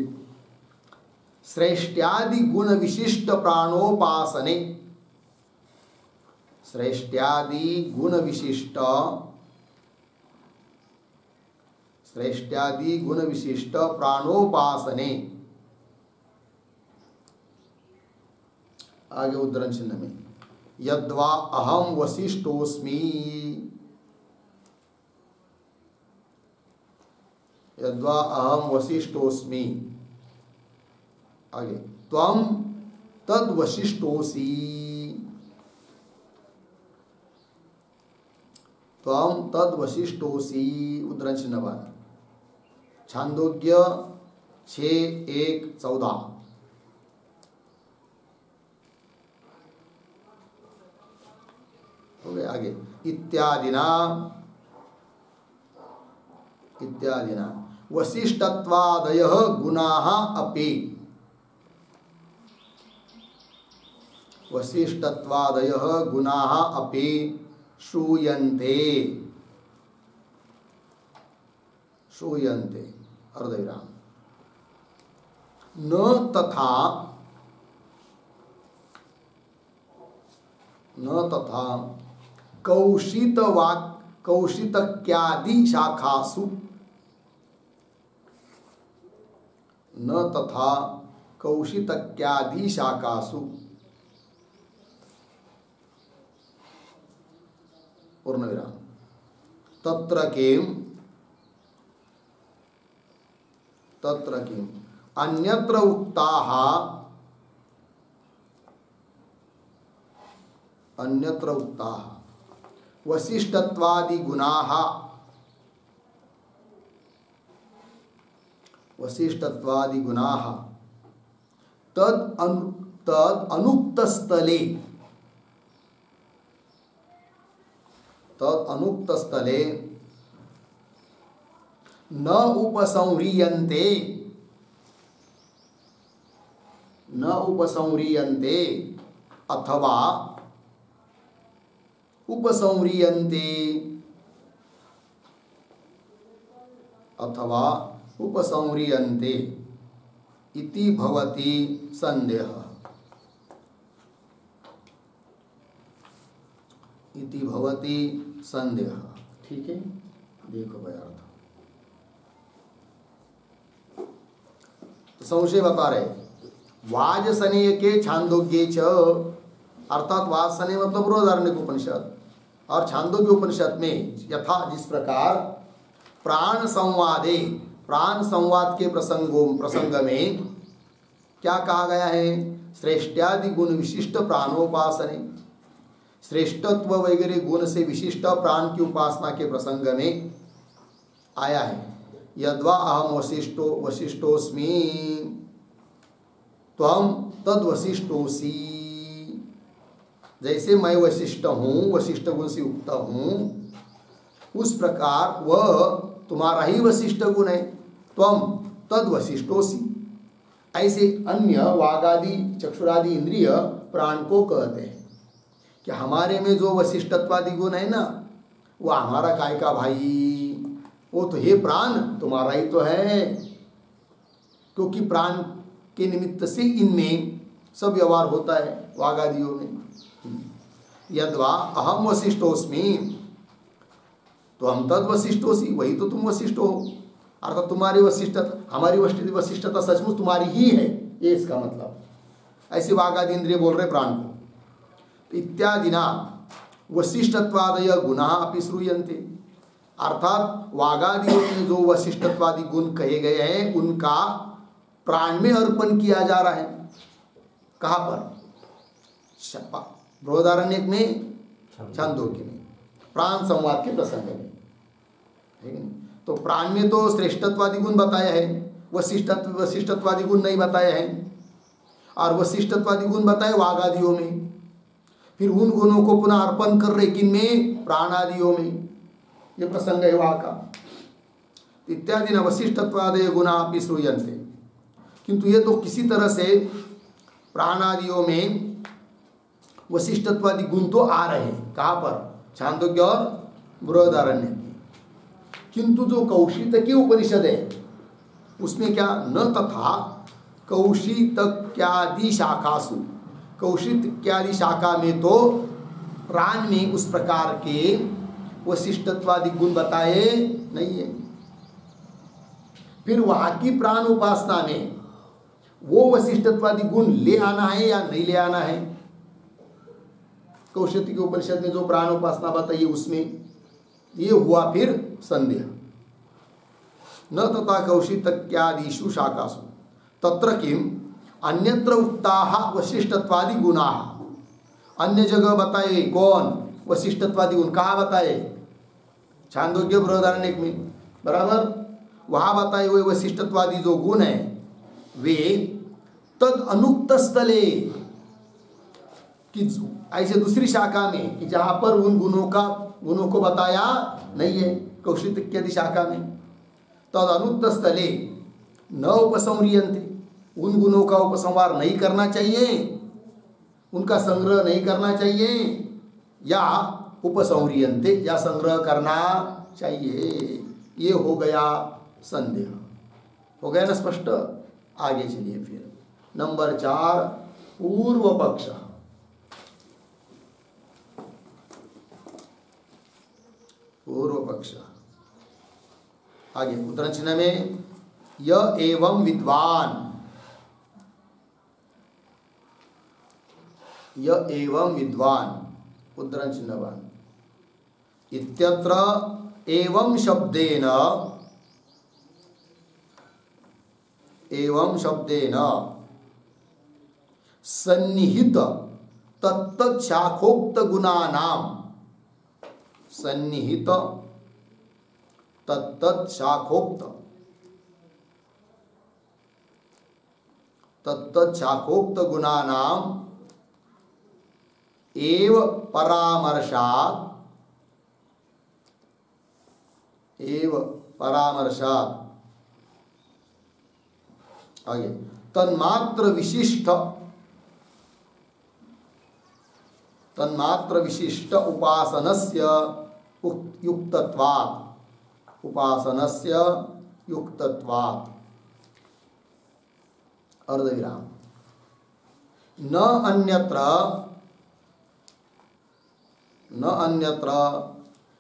श्रेष्ठ्यादि गुण विशिष्ट प्राणोपासने, श्रेष्ठ्यादि गुण विशिष्ट, श्रेष्ठ्यादि गुण विशिष्ट प्राणोपासने। आगे उद्धरण चिन्ह में यद्वा अहम वसिष्ठोस्मि, यद्वा अहम वसिष्ठोस्मि, आगे त्वं तद वशिष्ठोसि, त्वं तद वशिष्ठोसि, उद्धरण चिन्ह। छांदोग्य 6:1-14। हो गए आगे इत्यादिना, इत्यादिना वशिष्ठत्वादयः गुणाः अपि, वशिष्ठत्वादयः गुणाः अपि श्रूयन्ते, श्रूयन्ते अर्धविराम न तथा, न तथा कौशितक्यादि शाखासु, न तथा कौशितक्यादि शाखासु, पूर्णविराम तत्र किम, तत्र किम अन्यत्र उक्ताः, अन्यत्र उक्ताः वशिष्ठत्वादि गुणाः, वशिष्ठत्वादि गुणाः तद अनुक्तस्थले, तद अनुक्तस्थले न उपसंह्रियन्ते, न उपसंह्रियन्ते अथवा उपसंह्रियन्ते, अथवा उपसंह्रियन्ते इति भवति संदेहः, इति भवति संदेहः। ठीक है, देखो भाई अर्थ तो संशय बता रहे वाजसनेय के छांदोग्य च अर्थात वाजसनेय मतलब बृहदारण्यक उपनिषद और छांदोग्य उपनिषद में यथा जिस प्रकार प्राण संवादे प्राण संवाद के प्रसंग में क्या कहा गया है श्रेष्ठादि गुण विशिष्ट प्राणोपासने श्रेष्ठत्व वगैरह गुण से विशिष्ट प्राण की उपासना के प्रसंग में आया है यद्वा अहम वशिष्ठोस्मि त्वं तद वशिष्ठोसि जैसे मैं वशिष्ठ हूँ वशिष्ठ गुण से युक्त हूँ उस प्रकार वह तुम्हारा ही वशिष्ठ गुण है त्वं तद वशिष्ठोसि ऐसे अन्य वागादि चक्षुरादि इंद्रिय प्राण को कहते हैं कि हमारे में जो वशिष्ठत्वादि गुण है ना वो हमारा काय का भाई वो तो हे प्राण तुम्हारा ही तो है क्योंकि प्राण के निमित्त से इनमें सब व्यवहार होता है वागादियों में यद्वा अहम वशिष्ठोस्मि तो हम तद वशिष्ठोसी वही तो तुम वशिष्ठ हो अर्थात तुम्हारी वशिष्ठता हमारी वशिष्ठता सचमुच तुम्हारी ही है ये इसका मतलब ऐसे वागादि इंद्रिय बोल रहे प्राण को तो इत्यादिना वशिष्ठत्वादय गुणा अपि श्रूयन्ते अर्थात वागादियों में जो वशिष्ठत्वादि गुण कहे गए हैं उनका प्राण में अर्पण किया जा रहा है कहाँ पर बृहदारण्यक में छांदोग्य में प्राण संवाद के प्रसंग में है नहीं तो प्राण में तो श्रेष्ठत्वादि गुण बताया है वशिष्ठत्वादि गुण नहीं बताया है और वशिष्ठत्वादि गुण बताए वागादियों में फिर उन गुणों को पुनः अर्पण कर रहे किन में प्राणादियों में ये प्रसंग है वहाँ का इत्यादि न वशिष्ठत्वादय गुणा अपि श्रूयन्ते किंतु ये तो किसी तरह से प्राणादियों में वशिष्ठत्वादि गुण तो आ रहे हैं कहाँ पर छांदोग्य और बृहदारण्य में किंतु जो कौशितकी उपनिषद है उसमें क्या न तथा कौशितक्यादि शाखासु कौशितक्यादि शाखा में तो प्राण में उस प्रकार के वशिष्ठत्वादि गुण बताए नहीं है फिर वहाँ की प्राण उपासना में वो वशिष्ठत्वादि गुण ले आना है या नहीं ले आना है कौशितकी उपनिषद में जो प्राण उपासना बताइए उसमें ये हुआ फिर संदेह न तथा कौशितक्यादिषु शाखासु तत्र किम अन्यत्र उक्ताः वशिष्ठत्वादि गुणाः अन्य जगह बताए कौन वशिष्ठत्वादि गुण कहाँ बताए छांदोग्य बृहदारण्यक में बराबर वहाँ बताए हुए वशिष्ठत्वादि जो गुण है वे तद अनुक्त स्थले कि ऐसे दूसरी शाखा में कि जहाँ पर उन गुणों को बताया नहीं है कौशिक इत्यादि शाखा में तद अनुक्त स्थले न उपसंह्रियन्ते उन गुणों का उपसंहार नहीं करना चाहिए उनका संग्रह नहीं करना चाहिए या उपसंह्रियन्ते या संग्रह करना चाहिए ये हो गया संदेह हो गया ना स्पष्ट आगे चलिए फिर नंबर 4 पूर्व पक्ष पूर्व पक्ष आगे उत्तरण चिन्ह में य एवं विद्वान उत्तरण चिन्हवान इत्यत्र एवं शब्देन सन्निहित तत्तत् शाखोक्त गुणानां सन्निहित तत्तत् शाखोक्त गुणानां एव परामर्शात् आगे तन्मात्र विशिष्ट उपासनस्य युक्तत्वात् अर्धविराम न अन्यत्र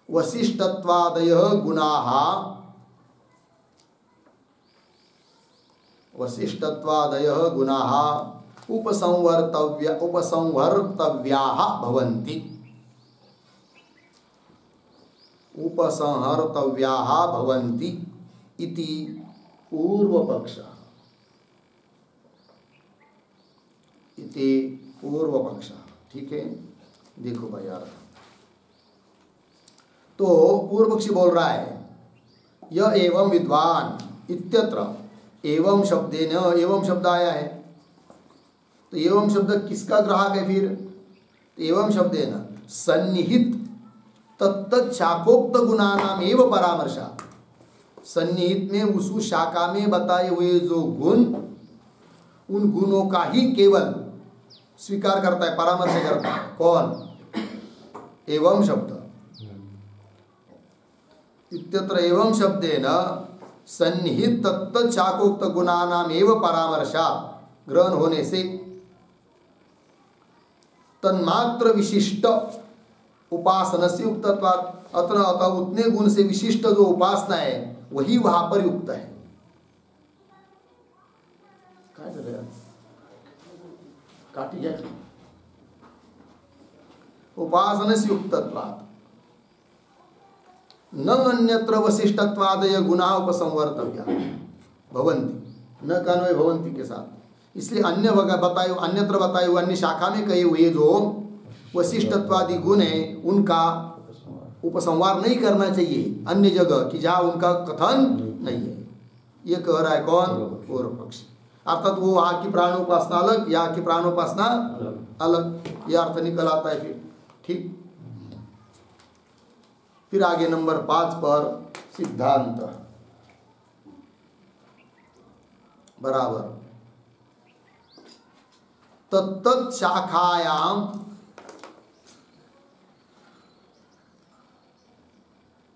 वसिष्ठत्वादयः गुणाः उपसंहर्तव्याः भवन्ति। उपसंहर्तव्याः भवन्ति इति पूर्वपक्षः। इति पूर्वपक्षः। ठीक है, देखो भाई यार, तो पूर्व पक्षी बोल रहा है यह एवं विद्वान इत्यत्र एवं शब्देन, एवं शब्द आया है, तो एवं शब्द किसका ग्राहक है फिर? एवं शब्देन सन्निहित तत्त शाखोक्त गुणानाम एव परामर्शा। सन्निहित में उस शाखा में बताए हुए जो गुण, उन गुणों का ही केवल स्वीकार करता है, परामर्श करता है। कौन? एवं शब्द। इत्यत्र एवं शब्देन सन्निहित तत्त शाखोक्त गुणानाम एव परामर्शा, ग्रहण होने से तन्मात्र विशिष्ट उपासनस्य युक्तत्वात्, अतः उतने गुण से विशिष्ट जो उपासना है वही वहां पर युक्त है। काय कर रहे हैं? काटी गया। उपासनस्य युक्तत्वात् न अन्यत्र वशिष्ठत्वादय गुणाः उपसंवर्तव्या भवन्ति, न कान्वय भवन्ति के साथ। इसलिए अन्य बताए, अन्यत्र बताए हुए, अन्य शाखा में कहे हुए जो वशिष्ठत्वादि गुण है उनका उपसंहार नहीं करना चाहिए अन्य जगह की जहाँ उनका कथन नहीं है। ये कह रहा है कौन? पूर्व पक्षी। अर्थात वो वहाँ की प्राणोपासना अलग, यहाँ की प्राणोपासना अलग, ये अर्थ निकल आता है फिर। ठीक, फिर आगे नंबर 5 पर सिद्धांत बराबर तत्त शाखायाम,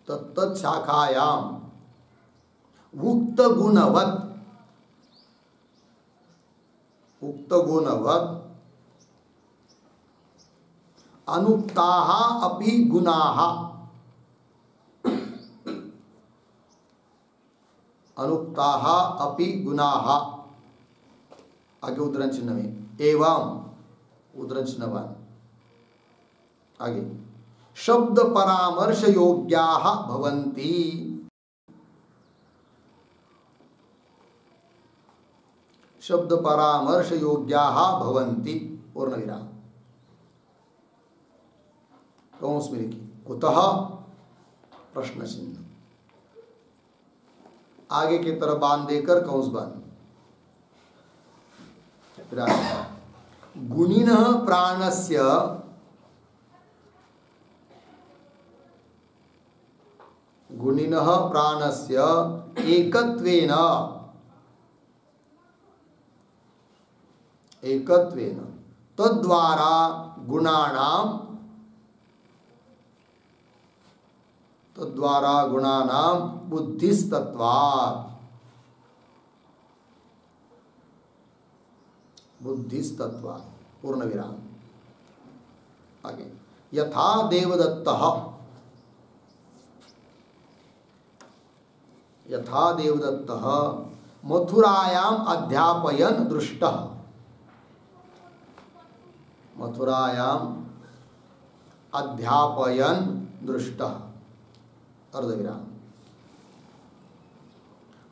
तत्त शाखायाम उक्त गुणवत्, उक्त गुणवत् अनुक्ताः अपि गुणाः, अनुक्ताः अपि गुणाः, आगे उद्धरण चिन्ह में एवं, उद्धरण चिन्ह आगे शब्द परामर्श योग्याः भवन्ति, शब्द परामर्श योग्याः भवन्ति, पूर्ण विराम, कौंस में लिखी कुतः प्रश्न चिन्ह, आगे की तरफ बांध देकर कौंस बांध। गुणिनः प्राणस्य, गुणिनः प्राणस्य एकत्वेन, एकत्वेन तद्वारा गुणानां, तद्वारा गुणानां बुद्धिस्तत्वात्, बुद्धिस्तत्वात्, पूर्ण विराम। आगे यथा देवदत्तः, यथा देवदत्तः मथुरायाम् अध्यापयन् दृष्टः, मथुरायाम् अध्यापयन् दृष्टः, अर्धविराम।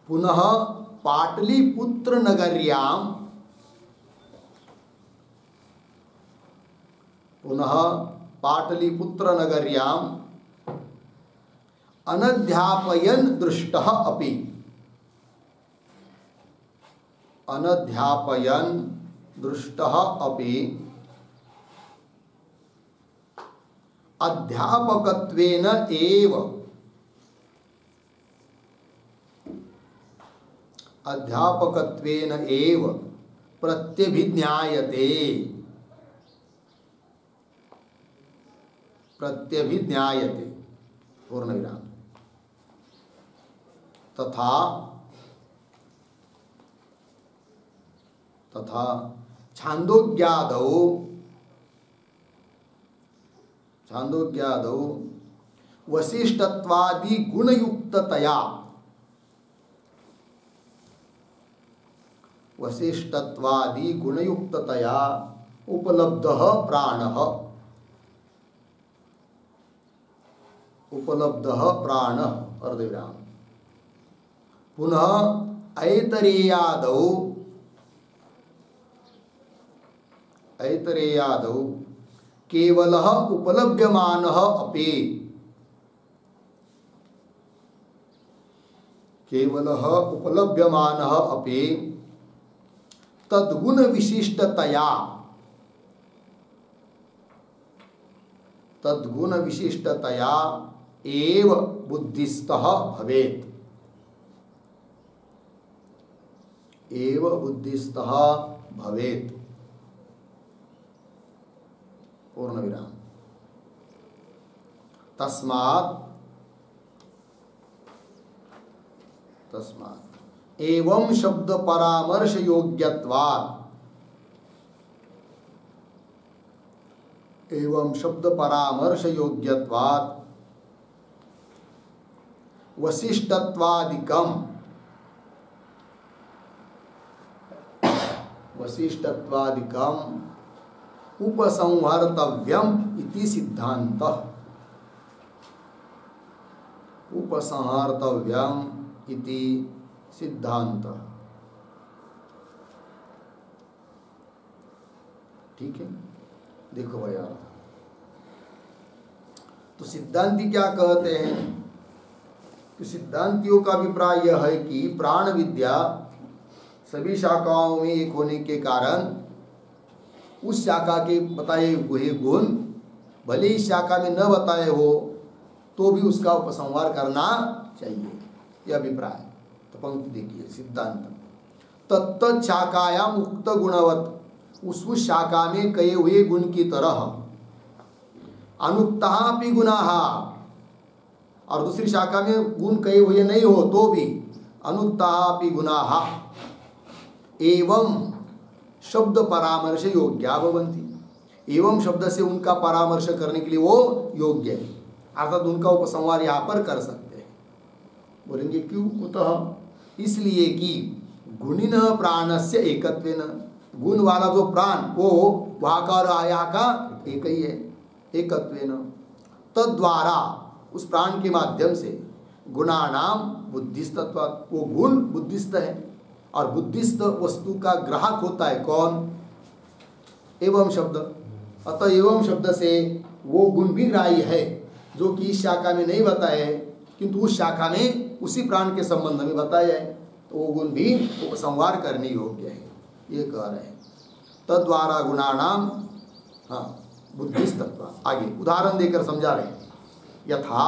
पुनः पाटलिपुत्र नगर्यां, पुनः पाटलिपुत्र नगर्यां अनध्यापयन् दृष्टः अपि, अनध्यापयन् दृष्टः अपि अध्यापकत्वेन एव, अध्यापकत्वेन एव प्रत्यभिज्ञायते, प्रत्यभिज्ञायते, पूर्ण विराम। तथा, तथा छांदोग्यादौ, छांदोग्यादौ वशिष्ठत्वादि गुणयुक्ततया, वशिष्ठत्वादि गुणयुक्ततया उपलब्धः प्राणः, उपलब्धः प्राणः अर्धविराम। पुनः ऐतरेयादौ, ऐतरेयादौ केवलः उपलभ्यमानः अपि, केवलः उपलभ्यमानः अपि तद्गुण विशिष्टतया, तद्गुण विशिष्टतया एव बुद्धिस्तः भवेत्, एव बुद्धिस्तः भवेत्। पूर्ण विराम। तस्मात्, तस्मात् एवं शब्द परामर्श योग्यत्वात्, एवं शब्द परामर्श योग्यत्वात् वशिष्ठत्वादिकम, वशिष्ठत्वादिकम उपसंहर्तव्यम इति सिद्धान्तः, उपसंहर्तव्यम इति सिद्धान्तः। ठीक है, देखो भाई यार, तो सिद्धांती क्या कहते हैं कि सिद्धांतियों का अभिप्राय यह है कि प्राण विद्या सभी शाखाओं में एक होने के कारण उस शाखा के बताए हुए गुण भले ही शाखा में न बताए हो तो भी उसका उपसंहार करना चाहिए, यह अभिप्राय। तो पंक्ति देखिए, सिद्धांत तत्त शाखायाम उक्त गुणवत, उस शाखा में कहे हुए गुण की तरह अनुक्ता अपि गुणाः, और दूसरी शाखा में गुण कहे हुए नहीं हो तो भी अनुक्ता अपि गुणाः एवं शब्द परामर्श योग्या भवन्ति, एवं शब्द से उनका परामर्श करने के लिए वो योग्य है, अर्थात उनका उपसंहार यहाँ पर कर सकते हैं। बोलेंगे क्यों? कुतः? इसलिए कि गुणिनः प्राणस्य एकत्वेन, गुण वाला जो प्राण वो वहाँ का और यहाँ का एक ही है, एकत्वेन तद्वारा उस प्राण के माध्यम से गुणानाम बुद्धिस्तत्व, वो गुण बुद्धिस्त है और बुद्धिस्त वस्तु का ग्राहक होता है कौन? एवं शब्द। अतः एवं शब्द से वो गुण भी ग्राह्य है जो कि इस शाखा में नहीं बताया है किंतु उस शाखा में उसी प्राण के संबंध में बताया है, तो वो गुण भी उपसंहार करने योग्य है, ये कह रहे हैं। तद्वारा गुणानाम, हाँ, बुद्धिस्तत्व। आगे उदाहरण देकर समझा रहे हैं। यथा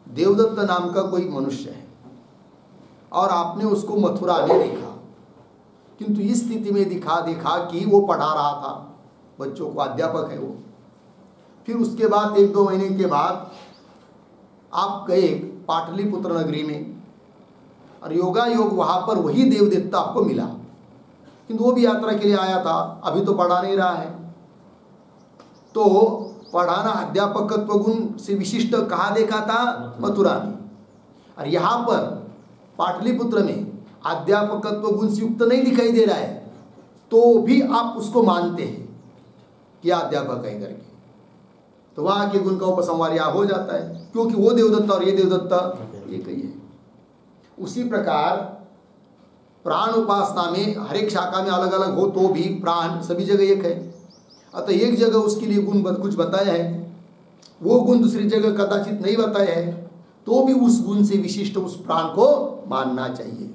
देवदत्त नाम का कोई मनुष्य है और आपने उसको मथुरा में देखा, किंतु इस स्थिति में देखा कि वो पढ़ा रहा था बच्चों को, अध्यापक है वो। फिर उसके बाद 1-2 महीने के बाद आप गए पाटलिपुत्र नगरी में और योगा योग वहाँ पर वही देवदत्त आपको मिला, किंतु वो भी यात्रा के लिए आया था, अभी तो पढ़ा नहीं रहा है। तो पढ़ाना अध्यापकत्व गुण से विशिष्ट कहाँ देखा था? मथुरा में। और यहाँ पर पाटलिपुत्र में अध्यापकत्व गुण से युक्त नहीं दिखाई दे रहा है, तो भी आप उसको मानते हैं कि अध्यापक है करके, तो वहाँ के गुण का उपसंहार यहाँ हो जाता है, क्योंकि वो देवदत्ता और ये देवदत्ता एक ही है। उसी प्रकार प्राण उपासना में हर एक शाखा में अलग अलग हो तो भी प्राण सभी जगह एक है, अतः एक जगह उसके लिए गुण कुछ बताया है, वो गुण दूसरी जगह कदाचित नहीं बताया है, तो भी उस गुण से विशिष्ट उस प्राण को मानना चाहिए,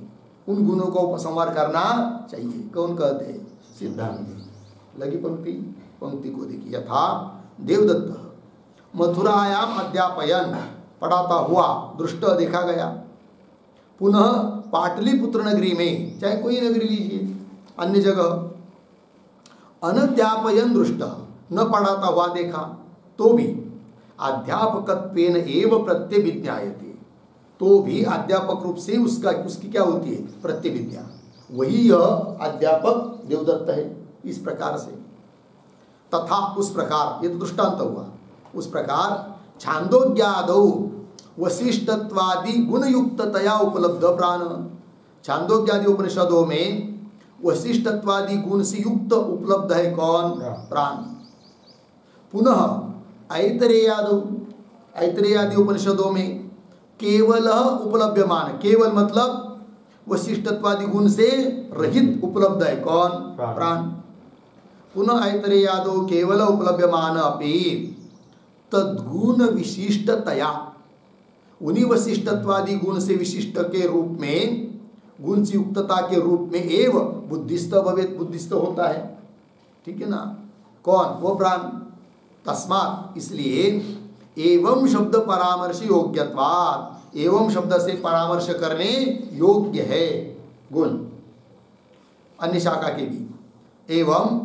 उन गुणों का उपसंहार करना चाहिए। कौन कहते हैं? सिद्धांत। लगी पंक्ति को देखिए। यथा देवदत्त मथुरायाम अध्यापयन, पढ़ाता हुआ दृष्ट देखा गया, पुनः पाटलिपुत्र नगरी में, चाहे कोई नगरी लीजिए अन्य जगह, अनध्यापयन दृष्ट, न पढ़ाता हुआ देखा, तो भी अध्यापकत्वेन एव प्रत्यभिज्ञायते, तो भी अध्यापक रूप से उसकी क्या होती है? प्रत्यभिज्ञा। वही यह अध्यापक देवदत्त है, इस प्रकार से। तथा उस प्रकार, ये तो दृष्टांत हुआ, उस प्रकार छांदोग्यादौ वशिष्ठत्वादि गुण युक्ततया उपलब्ध प्राण। छांदोग्यादि उपनिषदों में वशिष्ठत्वादि गुण से युक्त उपलब्ध है कौन? प्राण। पुनः ऐतरेयादि उपनिषदों में केवल उपलभ्यमान, केवल मतलब वशिष्ठत्वादि गुण से रहित उपलब्ध है कौन? प्राण। पुनः ऐतरेयादो केवल उपलभ्यमान अपि तद्गुण विशिष्टतया, उन्हीं वशिष्ठत्वादि गुण से विशिष्ट के रूप में, गुण से युक्तता के रूप में एव बुद्धिस्थ भवेत, बुद्धिस्थ होता है। ठीक है ना? कौन? वो प्राण। तस्मात्, इसलिए एवं शब्द परामर्श योग्यत्वात्, एवं शब्द से परामर्श करने योग्य है गुण। अन्य शाखा के भी एवं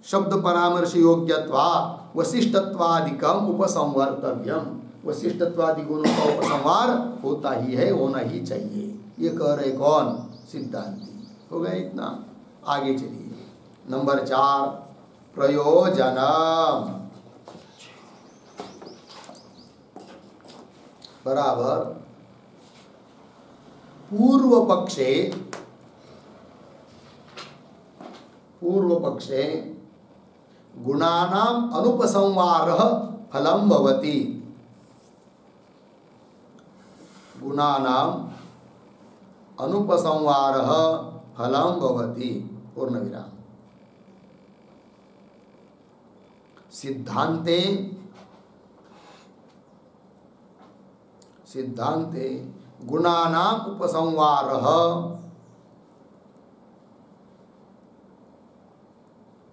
शब्द परामर्श योग्यत्वात् वशिष्ठत्वादिकम उपसंवर्तव्यम, वशिष्ठत्वादि गुणों का उपसंहार होता ही है, होना ही चाहिए। ये कह रहे कौन? सिद्धांती। हो गया इतना? आगे चलिए। नंबर 4 प्रयोजन। बराबर पूर्व पक्षे गुणानाम अनुपसंहारः फलं भवति। गुणानाम अनुपसंहारः फलं भवति। पूर्ण विराम। सिद्धांते गुणानाम उपसंहारः,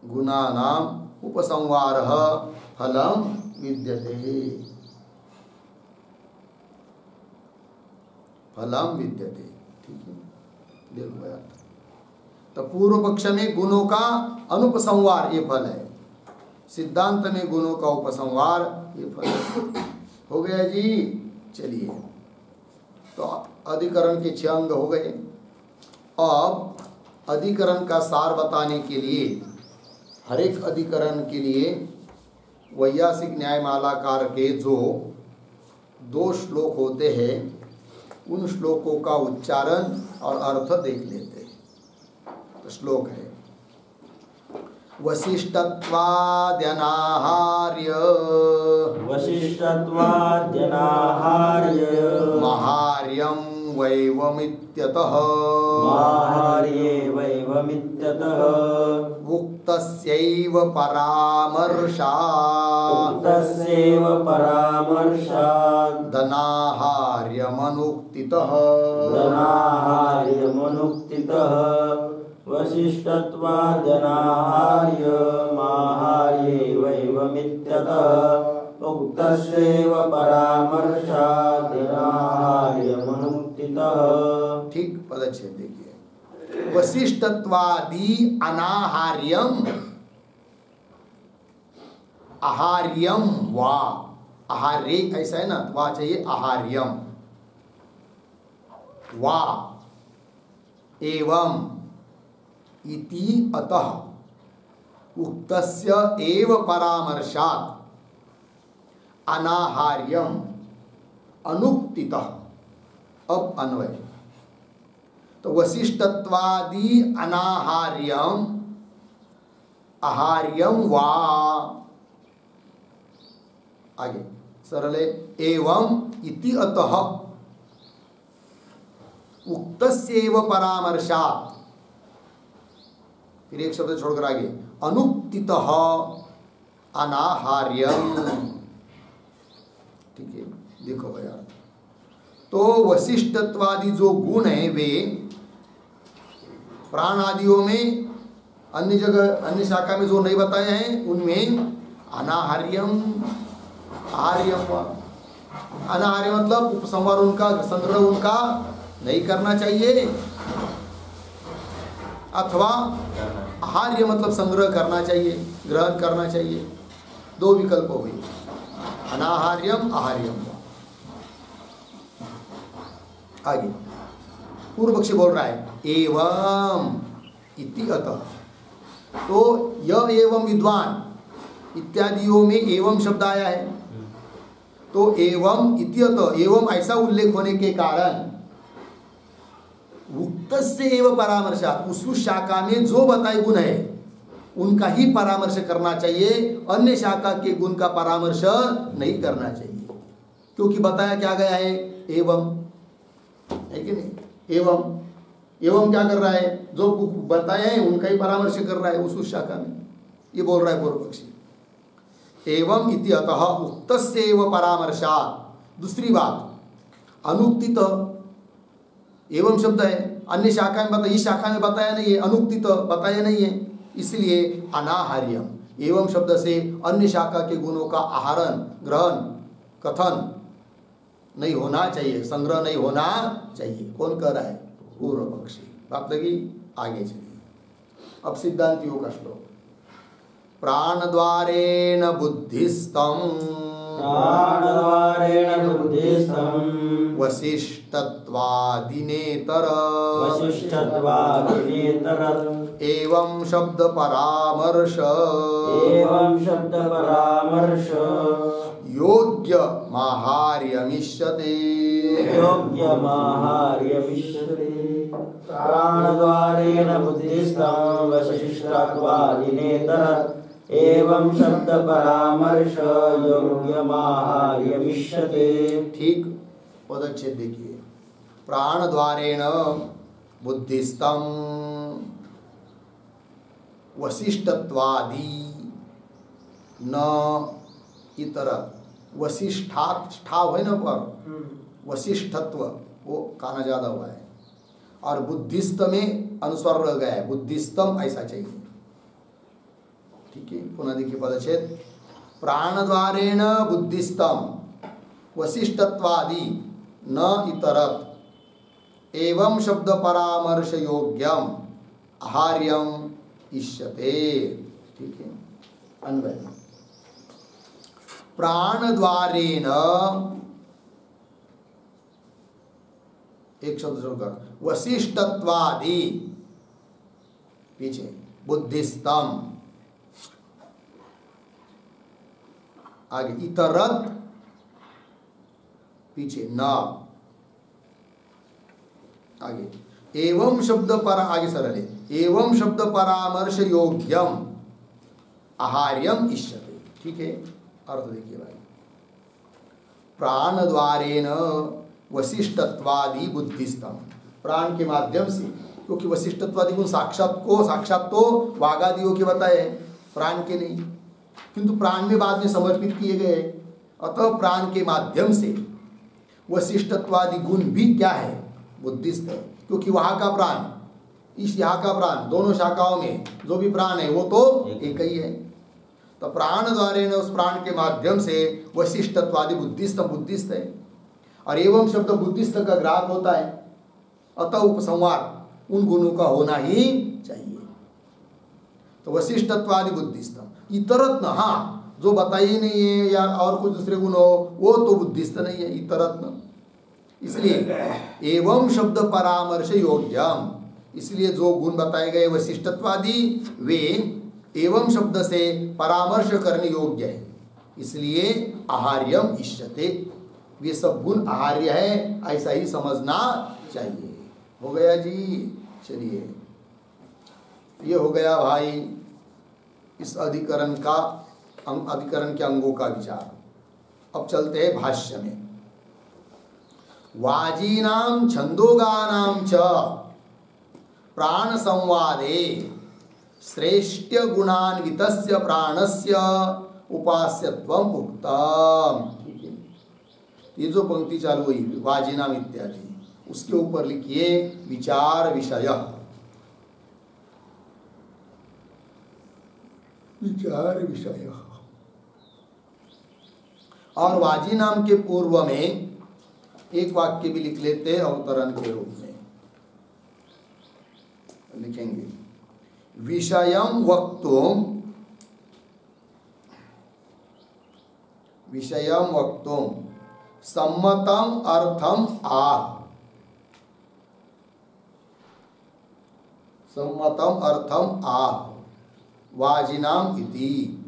गुणानाम उपसंहारः फलं विद्यते, फलं विद्यते। ठीक है, देखो यार, तो पूर्व पक्ष में गुणों का अनुपसंहार ये फल है, सिद्धांत में गुणों का उपसंहार ये फल है। हो गया जी। चलिए, तो अधिकरण के 6 अंग हो गए। अब अधिकरण का सार बताने के लिए, हर एक अधिकरण के लिए वैयासिक न्यायमालाकार के जो 2 श्लोक होते हैं, उन श्लोकों का उच्चारण और अर्थ देख लेते हैं। तो श्लोक है वशिष्ठत्वाद्यनाहार्य, वशिष्ठत्वाद्यनाहार्य महार्यं वैवमित्यतः, माहार्ये वैवमित्यतः उक्तस्यैव परामर्शात्, उक्तस्यैव परामर्शात् दनाहार्यमनुक्तितः, दनाहार्यमनुक्तितः वशिष्ठत्वाद्यनाहार्य माहार्ये वैवमित्यतः उक्तस्यैव परामर्शात् दनाहार्यमनुक्तितः। ठीक पदच्छेद देखिए। वशिष्ठत्वादि अनाहार्यम, आहार्यम वा, आहार्य ऐसा है ना, वा चाहिए आहार्यम, वा एवं इति अतः उक्तस्य एव परामर्शात् अनाहार्यम अनुक्तितः। अब अन्वय, तो वशिष्ठत्वादि अनाहार्यम आहार्यम वा, आगे सरल है, एवं इति अतः उक्तस्यैव परामर्शात्, फिर एक शब्द छोड़कर आगे अनुक्तितः अनाहार्यम। ठीक है, देखो भैया, तो वशिष्ठत्वादि जो गुण है वे प्राण आदियों में, अन्य जगह अन्य शाखा में जो नहीं बताए हैं उनमें अनाहार्यम, आहार्यम। अनाहार्य मतलब उपसंहार उनका, संग्रह उनका नहीं करना चाहिए, अथवा आहार्य मतलब संग्रह करना चाहिए, ग्रहण करना चाहिए। 2 विकल्प हो गए, अनाहार्यम आहार्यम। आगे पूर्व पक्षी बोल रहा है एवं इति अतः, तो यह एवं विद्वान इत्यादियों में एवं शब्द आया है, तो एवं इत्यत एवं ऐसा उल्लेख होने के कारण उक्त से एवं परामर्शा उस शाखा में जो बताए गुण है उनका ही परामर्श करना चाहिए, अन्य शाखा के गुण का परामर्श नहीं करना चाहिए, क्योंकि बताया क्या गया है एवं, है कि नहीं। एवं एवं क्या कर रहा है, जो बताए हैं उनका ही परामर्श कर रहा है उस शाखा में, ये बोल रहा है पूर्व पक्षी। एवं इति अतः उक्तस्य एव परामर्शात्। दूसरी बात अनुक्तित एवं शब्द है, अन्य शाखा में बताया, इस शाखा में बताया नहीं है, अनुक्तित बताया नहीं है, इसलिए अनाहार्यम एवं शब्द से अन्य शाखा के गुणों का आहरण ग्रहण कथन नहीं होना चाहिए, संग्रह नहीं होना चाहिए। कौन कह रहा है, पूर्व पक्षी। बात लगी, आगे चलिए। अब सिद्धांतियों का श्लोक। प्राणद्वारेण बुद्धिस्तम वसिष्ठत्वादिनेतर एवं शब्द परामर्श योग्य माहार्यमिष्यते। प्राणद्वारेण बुद्धिस्तं वसिष्ठत्वादिनेतर एवं शब्द परामर्श योग्यमाहार्यमिष्यते। ठीक, पदच्छेद देखिए। प्राणद्वारेण बुद्धिस्तम वसिष्ठत्वादि न इतर वसिष्ठात् ठाव है ना पर वसिष्ठत्व वो काना ज्यादा हुआ है और बुद्धिस्त में अनुस्वर रह गया है, बुद्धिस्तम ऐसा चाहिए। ठीक है, पुनः देखिए पदच्छेद। प्राणद्वारेण बुद्धिस्तम वसिष्ठत्वादि न इतरत एवं शब्द परामर्श योग्यम आहार्यम इष्यते। ठीक है, अन्वय। प्राणद्वारेण एक शब्द जोड़कर वसिष्ठत्वादि पीछे बुद्धिस्तम आगे इतरत पीछे न आगे एवं शब्द पर आगे सरल है एवं शब्द परामर्श योग्यम आहार्यम इष्यते। ठीक है, अर्थ देखिए भाई। प्राण द्वारेण वसिष्ठत्वादि बुद्धिस्तम, प्राण के माध्यम से, क्योंकि वसिष्ठत्वादि गुण साक्षात तो वागादियों के बताए, प्राण के नहीं, किंतु प्राण में बाद में समर्पित किए गए। अतः प्राण के माध्यम से वसिष्ठत्वादि गुण भी क्या है, बुद्धिस्त है, क्योंकि वहाँ का प्राण इस यहाँ का प्राण, दोनों शाखाओं में जो भी प्राण है वो तो एक ही है। तो प्राण द्वारे उस प्राण के माध्यम से वसिष्ठत्वादि बुद्धिस्त है, और एवं शब्द बुद्धिस्त का ग्राहक होता है, अतः उपसंहार उन गुणों का होना ही चाहिए। तो वसिष्ठत्वादि बुद्धिस्तम इतरत्न, हाँ जो बताइए नहीं है या और कुछ दूसरे गुण हो वो तो बुद्धिस्त नहीं है, इतरत्न। इसलिए एवं शब्द परामर्श योग्यम, इसलिए जो गुण बताए गए वसिष्ठत्वादि वे एवं शब्द से परामर्श करने योग्य है, इसलिए आहार्यम इष्यते, वे सब गुण आहार्य है ऐसा ही समझना चाहिए। हो गया जी, चलिए ये हो गया भाई इस अधिकरण के अंगों का विचार। अब चलते हैं भाष्य में। वाजीनां छंदोगानां च प्राण संवादे श्रेष्ठ गुणान्वितस्य प्राणस्य उपास्यत्वम उक्तम। ये जो पंक्ति चालू हुई वाजीनाम इत्यादि, उसके ऊपर लिखिए विचार विषय। विचार विषय। और वाजीनाम के पूर्व में एक वाक्य भी लिख लेते हैं अवतरण के रूप में, लिखेंगे विषयम वक्तुम सम्मतम अर्थम आह, सम्मतम अर्थम आह वाजिनाम इति।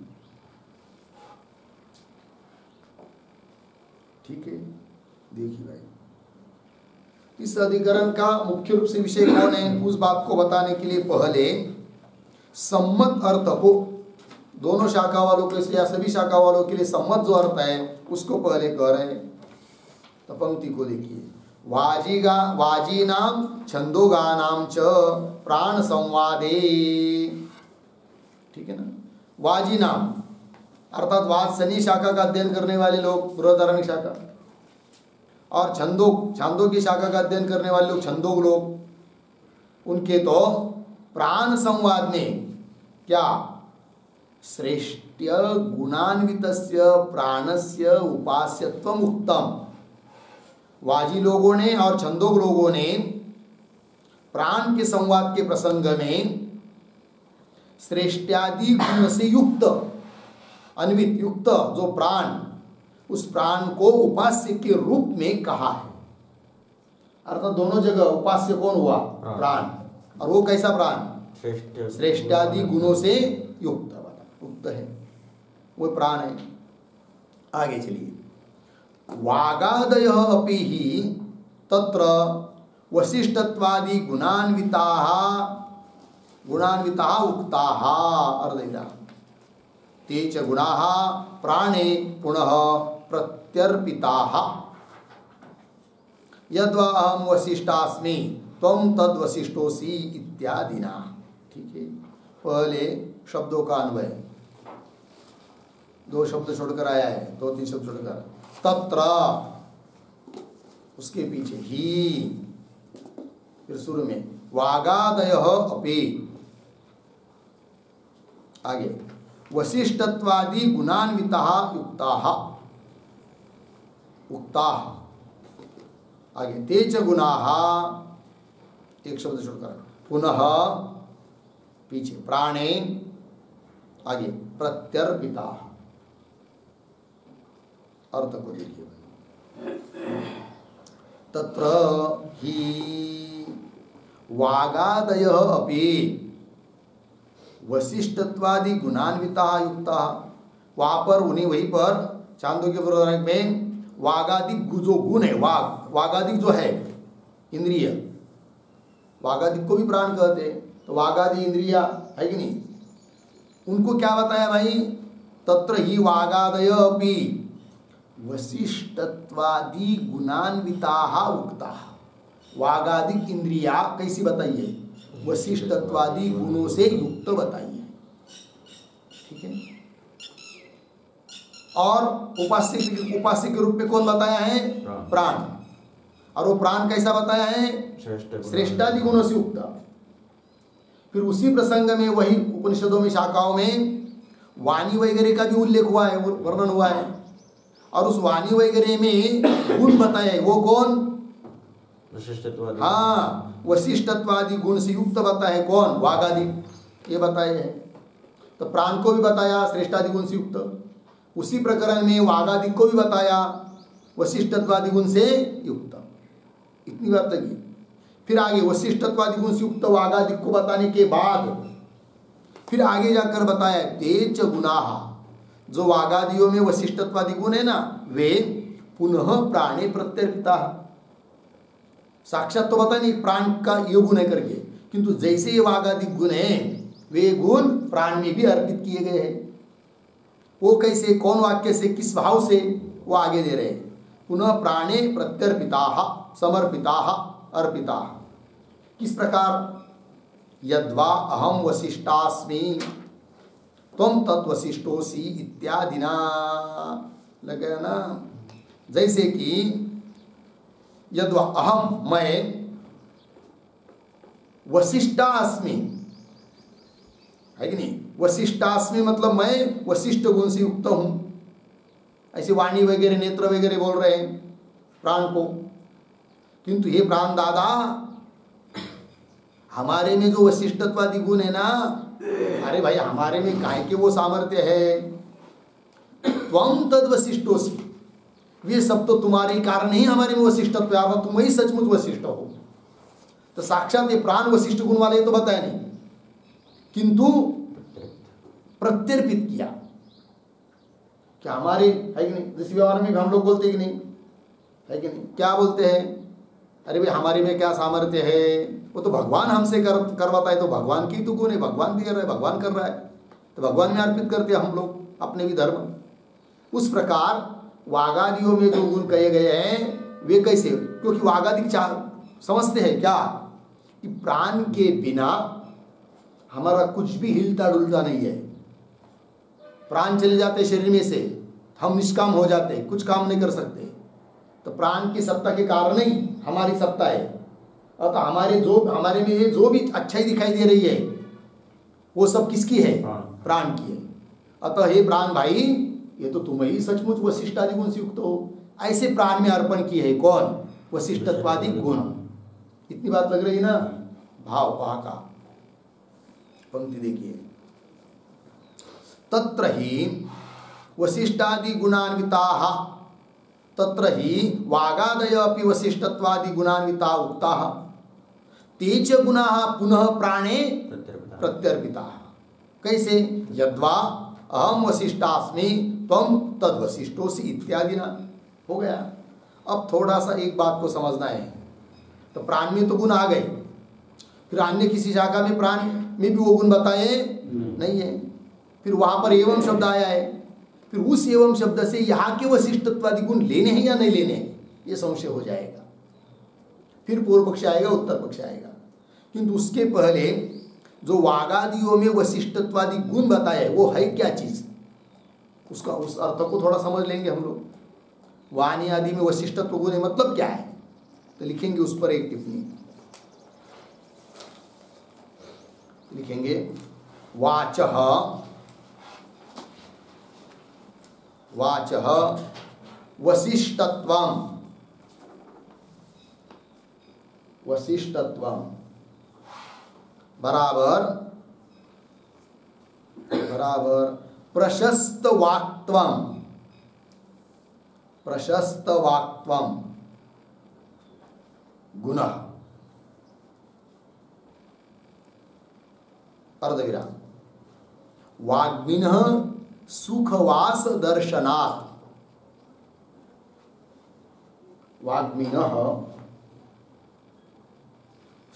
ठीक है, देखिए भाई, इस अधिकरण का मुख्य रूप से विषय कौन है, उस बात को बताने के लिए पहले सम्मत अर्थ को, दोनों शाखा वालों के लिए या सभी शाखा वालों के लिए सम्मत जो अर्थ है उसको पहले कह रहे हैं। तो पंक्ति को देखिए, वाजी नाम छंदोगा नाम च प्राण संवादे, ठीक है ना। वाजी नाम अर्थात वात्सनी शाखा का अध्ययन करने वाले लोग बृहदारण्यक शाखा, और छंदों की शाखा का अध्ययन करने वाले लोग छंदोग लोग, उनके तो प्राण संवाद में क्या श्रेष्ठ गुणान्वितस्य प्राणस्य उपास्यत्वम उक्तम। वाजी लोगों ने और छंदोग लोगों ने प्राण के संवाद के प्रसंग में श्रेष्ठादि गुण से युक्त, अन्वित युक्त जो प्राण, उस प्राण को उपास्य के रूप में कहा है। अर्थात दोनों जगह उपास्य कौन हुआ, प्राण, और वो कैसा प्राण, श्रेष्ठादि गुणों से युक्त है, वो प्राण है। आगे चलिए, वागादयः अपि हि तत्र वसिष्ठत्वादि गुणान्विताः उक्ताः अर्धैरा ते च गुणाः प्राणे पुनः प्रत्यर्पिताः यद्वा अहं वसिष्ठास्मि त्वं तद् वसिष्ठोऽसि इत्यादिना। ठीक है, पहले शब्दों का अन्वय, दो शब्द छोड़कर आया है, दो तीन शब्द छोड़कर, तत्र, उसके पीछे ही, फिर शुरू में वागादयः अपि, आगे वसिष्ठत्वादि गुणान्विताः युक्ताः उक्ताः, आगे ते च गुणाः, एक शब्द छोड़कर, पुनः पीछे प्राणे, आगे प्रत्यर्पिताः। अर्थ को देखिए भाई, तत्र ही वागादयः अपि वसिष्ठत्वादि गुणान्विताः युक्ताः, वहाँ पर उन्हीं, वहीं पर छांदोग्य बृहदारण्यक में वागादिक जो गुण है, वागादिक जो है इंद्रिय, वागादिक को भी प्राण कहते हैं, तो वागादि इंद्रिया है कि नहीं, उनको क्या बताया भाई, तत्र ही वागादयः अपि वसिष्ठत्वादि गुणान्विताः उक्ताः। वागादिक इंद्रिया कैसी बताइए, वसिष्ठत्वादि गुणों से युक्त बताइए, ठीक है। और उपास्य के रूप में कौन बताया है, प्राण, और वो प्राण कैसा बताया है, श्रेष्ठादि गुणों से युक्त। फिर उसी प्रसंग में वही उपनिषदों में शाखाओं में वाणी वगैरह का भी उल्लेख हुआ है, वर्णन हुआ है, और उस वाणी वगैरह में गुण बताए, वो कौन, वशिष्ठत्वादि, हाँ, वशिष्ठत्वादि गुण से युक्त बताए, कौन, वागादि, ये बताए हैं। तो प्राण को भी बताया श्रेष्ठादि गुण से युक्त, उसी प्रकरण में वागादि को भी बताया वशिष्ठत्वादि गुण से युक्त, इतनी बात लगी। फिर आगे वशिष्ठत्वादि गुण से युक्त वागादि को बताने के बाद फिर आगे जाकर बताया तेज गुणाः, जो वागादियों में वशिष्ठत्वादि गुण है ना, वे पुनः प्राणे प्रत्यर्पिता। साक्षात तो पता नहीं प्राण का ये गुण है करके, किंतु जैसे ये वागादि गुण है वे गुण प्राण में भी अर्पित किए गए हैं। वो कैसे, कौन वाक्य से, किस भाव से, वो आगे दे रहे हैं, पुनः प्राणे प्रत्यर्पिताः समर्पिताः अर्पिताः। किस प्रकार, यद्वा अहम वसिष्ठास्मि त्वं तद्वसिष्ठोऽसि इत्यादिना, लग गया ना। जैसे कि यद्वा अहम, मैं, वसिष्ठास्मि, है कि नहीं, वसिष्ठास्मि मतलब मैं वशिष्ठ गुण से युक्त हूं। ऐसे वाणी वगैरह नेत्र वगैरह बोल रहे हैं प्राण को, किंतु हे प्राण दादा, हमारे में जो वशिष्ठत्वादि गुण है ना, अरे भाई हमारे में काहे के वो सामर्थ्य है, त्वं तद वशिष्ठोऽसि, वे सब तो तुम्हारे कारण ही हमारे में वशिष्ठत्व है, तुम ही सचमुच वशिष्ठ हो। तो साक्षात ये प्राण वशिष्ठ गुण वाले तो बताया नहीं, किंतु प्रत्यर्पित किया। क्या हमारे है कि नहीं, जिस व्यवहार में हम लोग बोलते कि नहीं, है कि नहीं? क्या बोलते हैं, अरे भाई हमारे में क्या सामर्थ्य है, वो तो भगवान हमसे करवाता है, तो भगवान की तो गुण है, भगवान भी कर रहा है, भगवान कर रहा है, तो भगवान में अर्पित करते हैं हम लोग अपने भी धर्म। उस प्रकार वागादियों में जो गुण कहे गए हैं वे कैसे, क्योंकि वागादि समझते हैं क्या कि प्राण के बिना हमारा कुछ भी हिलता डुलता नहीं है। प्राण चले जाते शरीर में से, हम निष्काम हो जाते, कुछ काम नहीं कर सकते। तो प्राण की सत्ता के कारण ही हमारी सत्ता है। अतः हमारे में ये जो भी अच्छाई दिखाई दे रही है वो सब किसकी है, प्राण की है। अतः हे प्राण भाई, ये तो तुम ही सचमुच वशिष्ठ आदि गुण से युक्त हो, ऐसे प्राण में अर्पण की है कौन, वशिष्ठत्वादि गुण। इतनी बात लग रही है ना। भाव वहां का पंक्ति देखिए, तत्र ही वशिष्ठादि गुणान्विताः, तत्र ही वागादय अपि वशिष्ठत्वादि गुणान्विता उक्ताः, ते च गुणाः पुनः प्राणे प्रत्यर्पिताः। कैसे, यद्वा अहम वशिष्ठास्मि त्वं तद वशिष्ठोसि इत्यादि ना। हो गया। अब थोड़ा सा एक बात को समझना है। तो प्राण में तो गुण आ गए, फिर अन्य किसी शाखा में प्राण में भी वो गुण बताए नहीं है, फिर वहां पर एवं शब्द आया है, फिर उस एवं शब्द से यहाँ के वशिष्ठत्वादि गुण लेने हैं या नहीं लेने हैं, ये संशय हो जाएगा। फिर पूर्व पक्ष आएगा, उत्तर पक्ष आएगा। किंतु उसके पहले जो वागादियों में वशिष्ठत्वादि गुण बताया वो है क्या चीज, उसका उस अर्थ को थोड़ा समझ लेंगे हम लोग। वाणी आदि में वशिष्ठत्व गुण है मतलब क्या है, तो लिखेंगे उस पर एक टिप्पणी लिखेंगे। वाचः वाचः वशिष्ठत्वं, वशिष्ठत्वं बराबर प्रशस्त वाक्त्वं, प्रशस्त वाक्त्वं गुणः। अर्धविराम। वाग्मिनः सुखवास दर्शनात्, वाग्मिनः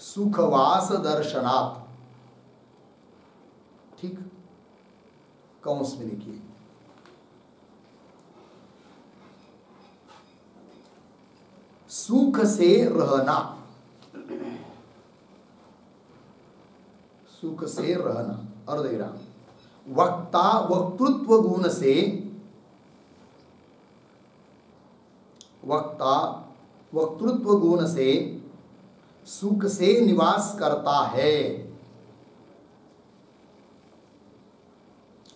सुखवास दर्शनात्, ठीक, कौंस में लिखिए। सुख से रहना, सुख से रहना, अर्धविराम। वक्ता वक्तृत्व गुण से, वक्ता वक्तृत्व गुण से सुख से निवास करता है,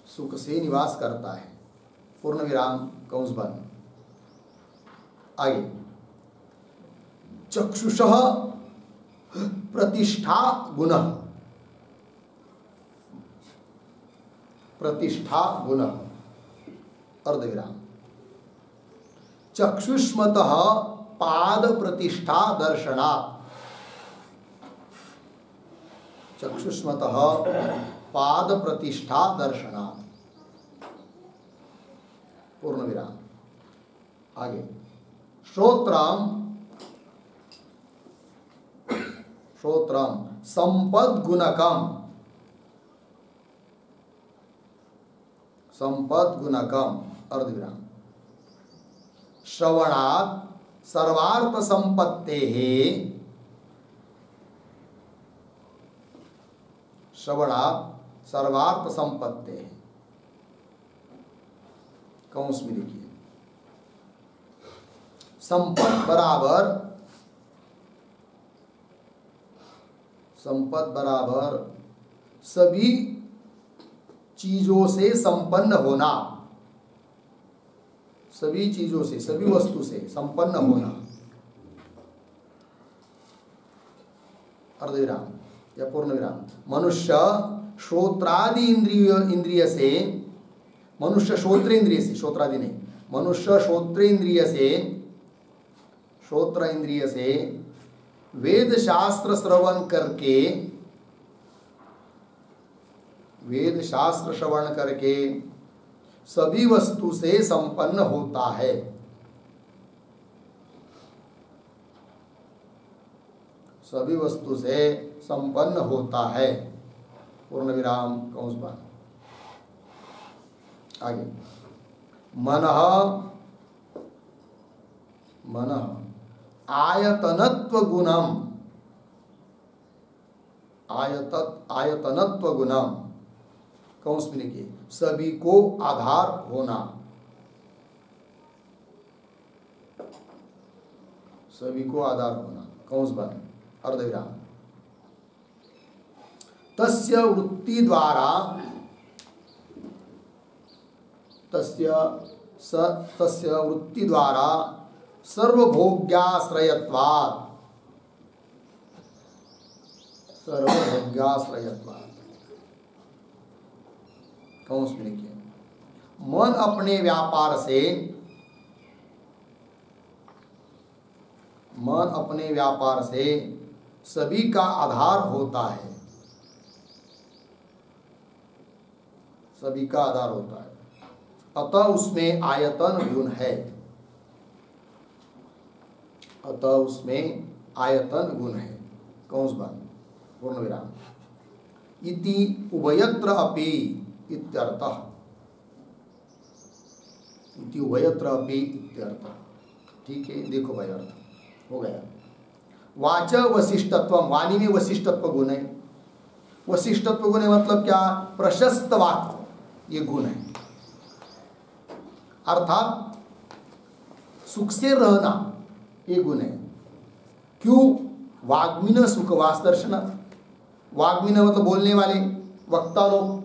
सुख से निवास करता है, पूर्ण विराम कंस बंद। आगे, चक्षुषः प्रतिष्ठा गुणः, प्रतिष्ठा गुणः, अर्धविराम। चक्षुष्मतः पाद प्रतिष्ठा दर्शनात्, चक्षुष्मतः पाद प्रतिष्ठा दर्शनात्, पूर्ण विराम। आगे, श्रोत्रम, श्रोत्रम संपद गुणकम, संपद गुणकम, अर्धविराम। श्रवणात् सर्वार्थ संपत्तेः, श्रवणात् सर्वार्थ संपत्तेः, कौंस में लिखिए। संपद बराबर, संपद बराबर सभी चीजों से संपन्न होना, सभी चीजों से, सभी वस्तु से संपन्न होना, अर्धविराम या पूर्ण विराम। मनुष्य श्रोत्रादि इंद्रिय से, मनुष्य श्रोत्रेंद्रिय से, श्रोत्रादि नहीं, मनुष्य श्रोत्रेंद्रिय से, श्रोत्र इंद्रिय से वेद शास्त्र श्रवण करके, वेद शास्त्र श्रवण करके सभी वस्तु से संपन्न होता है। सभी वस्तु से संपन्न होता है। पूर्ण विराम कंस बंद। आगे मनः आयतनत्व गुणम आयतनत्व गुणम कंस में लिखिए सभी को आधार होना, सभी को आधार होना कंस बंद अर्धविराम। तस्य वृत्ति द्वारा तस्य वृत्ति द्वारा सर्वभोग्याश्रयत्वात् कंस में लिखिए मन अपने व्यापार से सभी का आधार होता है, सभी का आधार होता है, अतः उसमें आयतन गुण है, अतः उसमें आयतन गुण है। कंस बंद पूर्ण विराम। इति उभयत्र अपि इत्यर्थः, इति उभयत्र अपि इत्यर्थः। ठीक है, देखो भाई अर्थ हो गया। वाच वशिष्ठत्व, वाणी में वशिष्ठत्व गुण है। वशिष्ठत्व गुण है मतलब क्या? प्रशस्त वाक्, ये गुण है, अर्थात सुख से रहना, ये गुण है। क्यों? वाग्मिन सुख वासदर्शन, वाग्मिन मतलब बोलने वाले, वक्ता लोग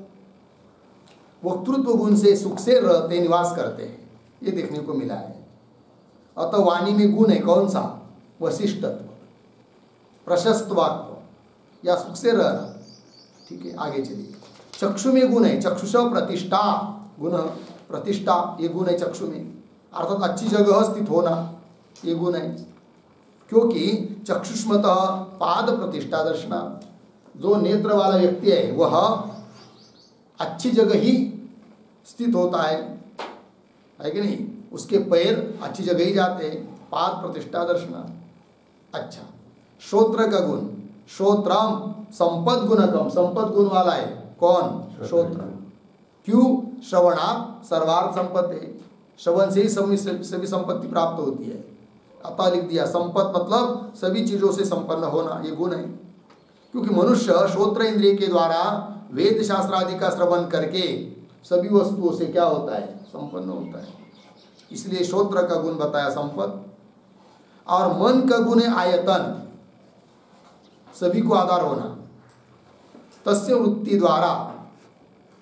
वक्तृत्व गुण से सुख से रहते, निवास करते हैं, ये देखने को मिला है। अतः वाणी में गुण है कौन सा? वशिष्ठत्व, प्रशस्त वाक्य या सुख से रहना। ठीक है, आगे चलिए। चक्षु में गुण है, चक्षुष प्रतिष्ठा गुण, प्रतिष्ठा ये गुण है चक्षु में, अर्थात अच्छी जगह स्थित होना, ये गुण है। क्योंकि चक्षुष्मतः पाद प्रतिष्ठा दर्शना, जो नेत्र वाला व्यक्ति है वह अच्छी जगह ही स्थित होता है कि नहीं? उसके पैर अच्छी जगह ही जाते हैं, पाद प्रतिष्ठा दर्शना। अच्छा, श्रोत्र का गुण, श्रोत्रम संपद गुणकम, संपद गुण वाला है कौन? श्रोत्र। क्यों? श्रवणात् सर्वार्थ संपत्ति, श्रवण से ही सभी संपत्ति प्राप्त होती है। अतः लिख दिया संपत्त मतलब सभी चीजों से संपन्न होना, ये गुण है। क्योंकि मनुष्य श्रोत्र इंद्रिय के द्वारा वेद शास्त्र आदि का श्रवण करके सभी वस्तुओं से क्या होता है? संपन्न होता है। इसलिए श्रोत्र का गुण बताया संपत्त। और मन का गुण है आयतन, सभी को आधार होना। तस्य वृत्ति द्वारा,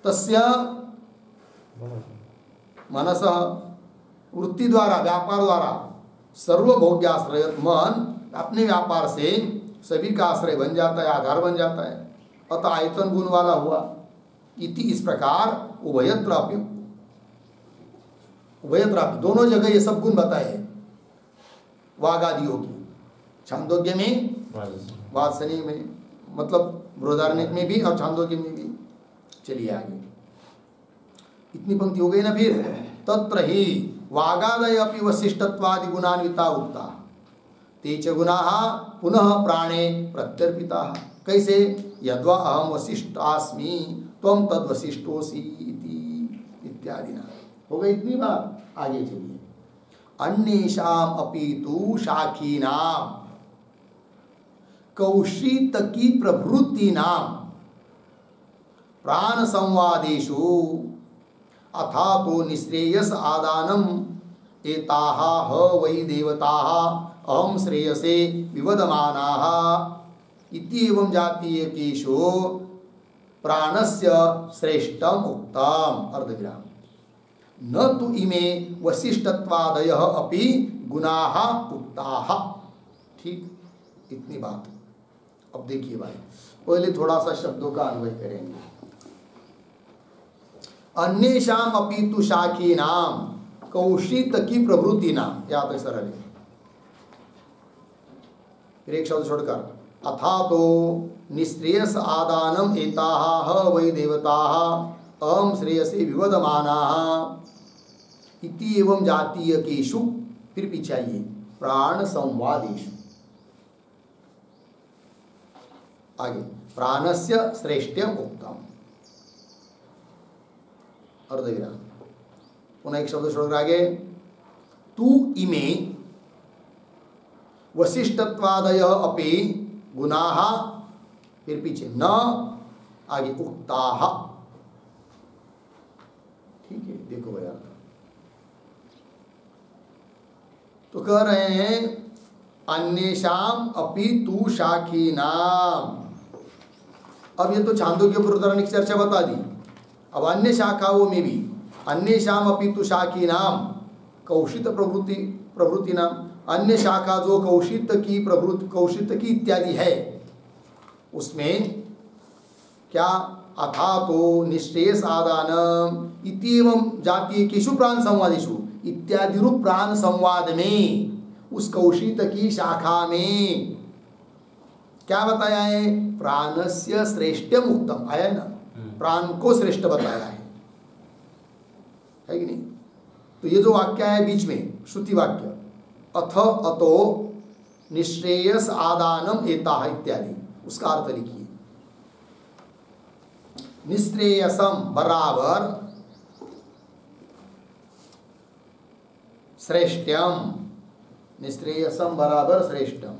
तस्य मनस वृत्ति द्वारा, व्यापार द्वारा, सर्वभोग्याश्रय, मन अपने व्यापार से सभी का आश्रय बन जाता है, आधार बन जाता है, अतः आयतन गुण वाला हुआ। इति इस प्रकार उभयत्र अपि, दोनों जगह ये सब गुण बताए वाग आदि होगी। छांदोग्य में, वात्सनीय में, मतलब बृहदारण्यक में भी और छांदोग्य में भी। चलिए आगे, इतनी पंक्ति हो गई ना। फिर तत्र ही वागादय अपि वशिष्ठत्वादि गुणान्विता उक्ता, ते च गुणाः पुनः प्राणे प्रत्यर्पिता। कैसे? यद्वा अहम वशिष्ठास्मि त्वं तद वशिष्ठोसि इत्यादि ना। हो गई इतनी बात। आगे चलिए। अन्येषाम अपि तु शाखीनाम कौशितकी प्रभृतीनाम प्राण संवादेषु अथा तो निश्रेयस आदानम एताः ह वै देवताः अहम श्रेयसे विवदमानाः इति एवं जातीयकेषु प्राणस्य श्रेष्ठम उक्तम। अर्धविराम। न तु इमे वशिष्ठत्वादयः अपि गुणाः उक्ताः। ठीक, इतनी बात। अब देखिए भाई, पहले थोड़ा सा शब्दों का अन्वय करेंगे। अन्येषाम अपि तु शाखीनाम कौशितकी प्रभृतीनाम, या तक सरल है। फिर एक शब्द छोड़कर, अथा तो निश्रेयस आदानम एताः ह वै देवताः अहम श्रेयसे विवदमानाः इति एवं जातीयकेषु, फिर पीछे आइए, प्राण संवादेषु। आगे प्राणस्य श्रेष्ठ्यम उक्तम। अर्धविराम। पुनः एक शब्द छोड़ आगे, तू इमे वशिष्ठत्वादय अपि गुणाः, फिर पीछे न आगे उक्ताः। ठीक है, देखो भैया, तो कह रहे हैं अन्येषाम अपि तु शाखीनाम। अब ये तो छांदोग्य पुरुषार्थ की चर्चा बता दी। अब अन्य शाखाओं में भी अन्येषाम अपि तु शाखीनाम कौशित प्रभृति नाम, अन्य शाखा जो कौशित की प्रभृति कौशित की इत्यादि है, उसमें क्या अथा तो निश्रेयस आदान इत्येवं जातीय केषु प्राण संवादेषु इत्यादि रूप प्राण संवाद में उस कौशित की शाखा में क्या बताया है? प्राणस्य श्रेष्ठम उक्तम आया है ना, प्राण को श्रेष्ठ बताया है कि नहीं? तो ये जो वाक्य है बीच में श्रुति वाक्य, अथ अतो निश्रेयस आदानम एता इत्यादि, उसका अर्थ लिखिए। निश्रेयसम बराबर श्रेष्ठ्यम, निश्रेयसम बराबर श्रेष्ठम,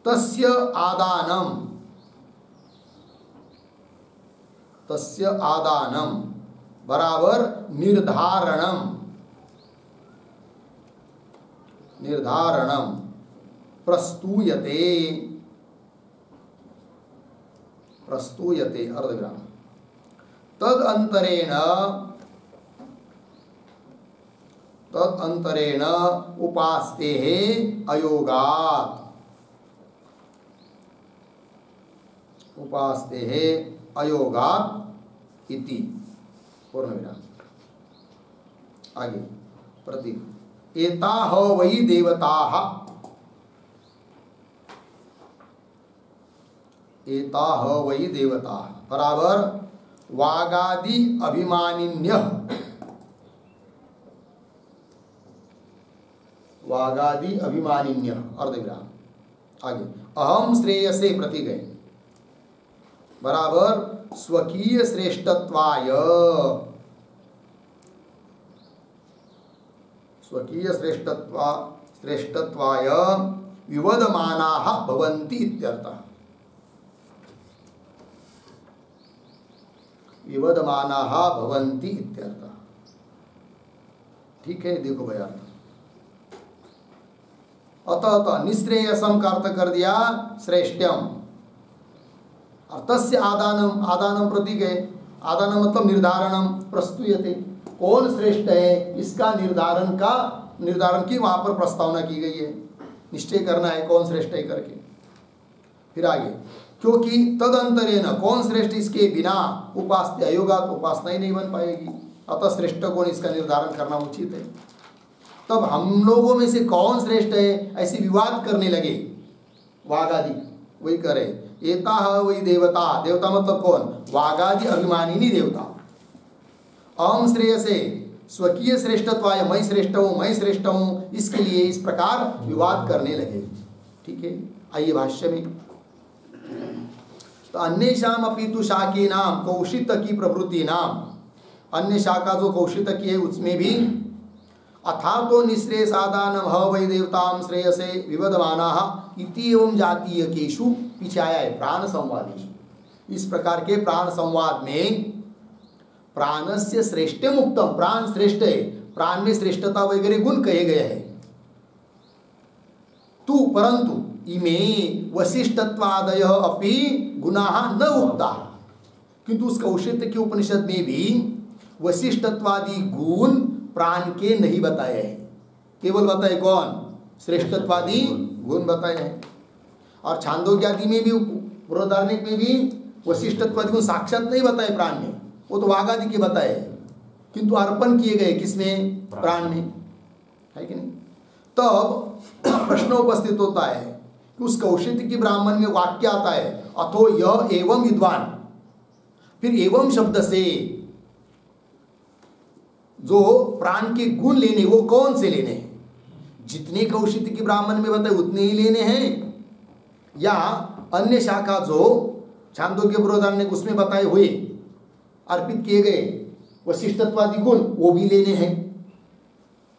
तस्य आदानम, तस्य आदानम बराबर निर्धारणम, निर्धारणम प्रस्तूयते, प्रस्तूयते अर्धविराम, तद अंतरेण, तद अंतरेण उपास्ते अयोगात्, उपास्ते अयोगात् इति पूर्ण विराम। आगे प्रतीक, एताः वै देवताः, एताः वै देवताः बराबर वागादि अभिमानिन्यः, वागादि अभिमानिन्यः अर्धविराम। आगे अहम श्रेयसे प्रतीक है बराबर स्वकीय श्रेष्ठत्वाय, स्वकीय श्रेष्ठत्वाय विवदमानाः भवन्ति इत्यर्थः, विवदमानाः भवन्ति इत्यर्थः। ठीक है, देखो भैया, अतः निश्रेयसम का अर्थ कर दिया श्रेष्ठ्यम, और तस्य आदानम, आदानम प्रतीक है, आदानम मतलब निर्धारणम, प्रस्तुयते, कौन श्रेष्ठ है इसका निर्धारण का, निर्धारण की वहां पर प्रस्तावना की गई है, निश्चय करना है कौन श्रेष्ठ है करके। फिर आगे, क्योंकि तदंतरेण कौन श्रेष्ठ इसके बिना उपास्य अयोगात, उपासना ही नहीं बन पाएगी, अतः श्रेष्ठ कौन इसका निर्धारण करना उचित है। तब हम लोगों में से कौन श्रेष्ठ है ऐसे विवाद करने लगे वागादि, वही करे एताः वही देवता, देवता मतलब कौन? वागादि अभिमानिनी देवता। अहम श्रेयसे स्वकीय श्रेष्ठत्वाय, मैं श्रेष्ठ हूँ, मैं श्रेष्ठ हूँ, इसके लिए इस प्रकार विवाद करने लगे। ठीक है, आइए भाष्य में। तो अन्येषाम अपि तु शाकीनाम कौशित की प्रवृत्ति नाम, अन्य शाखा जो कौशित की है उसमें भी अथा तो निःश्रेयसादानम ह वै देवताम श्रेयसे विवदमानाः इति एवं जातीय केषु, पीछे आया है प्राण संवादेषु, इस प्रकार के प्राण संवाद में प्राणस्य श्रेष्ठम उक्तम, प्राण श्रेष्ठ है, प्राण में श्रेष्ठता वगैरह गुण कहे गए हैं। तु परंतु इमे वशिष्ठत्वादय अपि गुणाः न उक्ताः, किंतु उस कौशित के उपनिषद में भी वशिष्ठत्वादि गुण प्राण के नहीं बताए हैं, केवल बताए कौन? श्रेष्ठत्वादि गुण बताए हैं। और छांदोग्यादि में भी, बृहदारण्यक में भी वशिष्ठत्वादि गुण साक्षात नहीं बताए प्राण में, वो तो वागादि के बताए, किंतु अर्पण किए गए किसमें? प्राण में, है कि नहीं? तब प्रश्न उपस्थित होता है कि उस कौशिक की ब्राह्मण में वाक्य आता है अथो यह एवं विद्वान, फिर एवं शब्द से जो प्राण के गुण लेने वो कौन से लेने हैं? जितने कौशिक की ब्राह्मण में बताए उतने ही लेने हैं, या अन्य शाखा जो छांदोग्य बृहदारण्यक उसमें बताए हुए अर्पित किए गए वशिष्ठत्वादि गुण वो भी लेने हैं,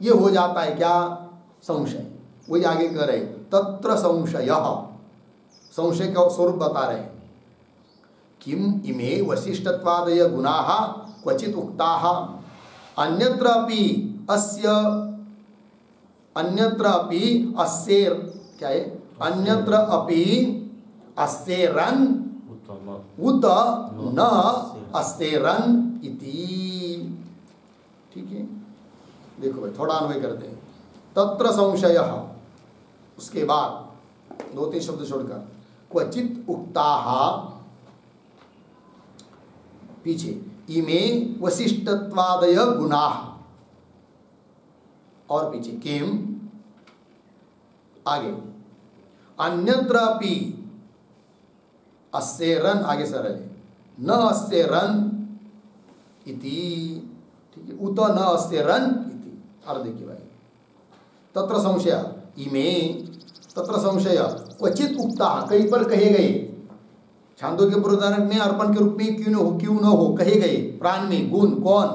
ये हो जाता है क्या? संशय। वही आगे कह रहे तत्र संशय, संशय का स्वरूप बता रहे हैं। किम इमे वशिष्ठत्वादय गुणाः क्वचित उक्ताः अन्यत्र अपि अस्येर क्या है? अन्यत्र अपि अस्येरन उत न अस्येरन इति। ठीक है, देखो भाई थोड़ा अन्वय करते हैं। तत्र संशय, उसके बाद 2-3 शब्द छोड़कर क्वचित उक्ताः, पीछे इमे वशिष्ठत्वादय गुणाः, और पीछे किम, आगे अन्यत्रापि अस्येरन, आगे सरल है, न अस्येरन इति। ठीक है, उत न अस्येरन इति। और देखिए भाई तत्र संशय, इमे तत्र संशय क्वचित उक्ता, कहीं पर कहे गए, छांदोग्य बृहदारण्यक में अर्पण के रूप में क्यों न हो कहे गए प्राण में गुण कौन?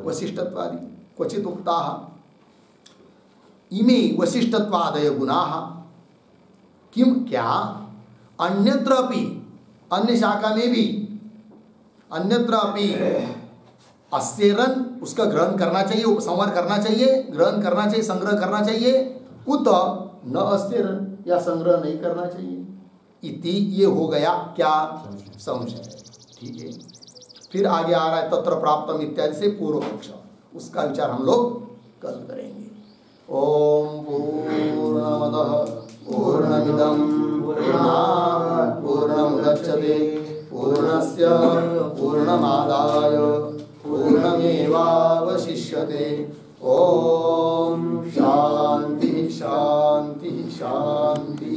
वशिष्ठत्वादि। क्वचित उक्ता इमे वशिष्ठत्वादय गुणाः, किम क्या? अन्यत्र अपि, अन्य शाखा में भी, अन्यत्र अपि अस्येरन, उसका ग्रहण करना चाहिए, उपसंहार करना चाहिए, ग्रहण करना चाहिए, संग्रह करना चाहिए, उत न अस्येरन, या संग्रह नहीं करना चाहिए, इति। ये हो गया क्या? संशय। ठीक है, फिर आगे आ रहा है तत्र प्राप्तम इत्यादि से पूर्व पक्ष, उसका विचार हम लोग कल करेंगे। ओम पूर्णमदः पूर्णमिदं पूर्णात् पूर्णमुदच्यते पूर्णस्य पूर्णमादाय पूर्णमेवावशिष्यते। ओम शांति शांति शांति।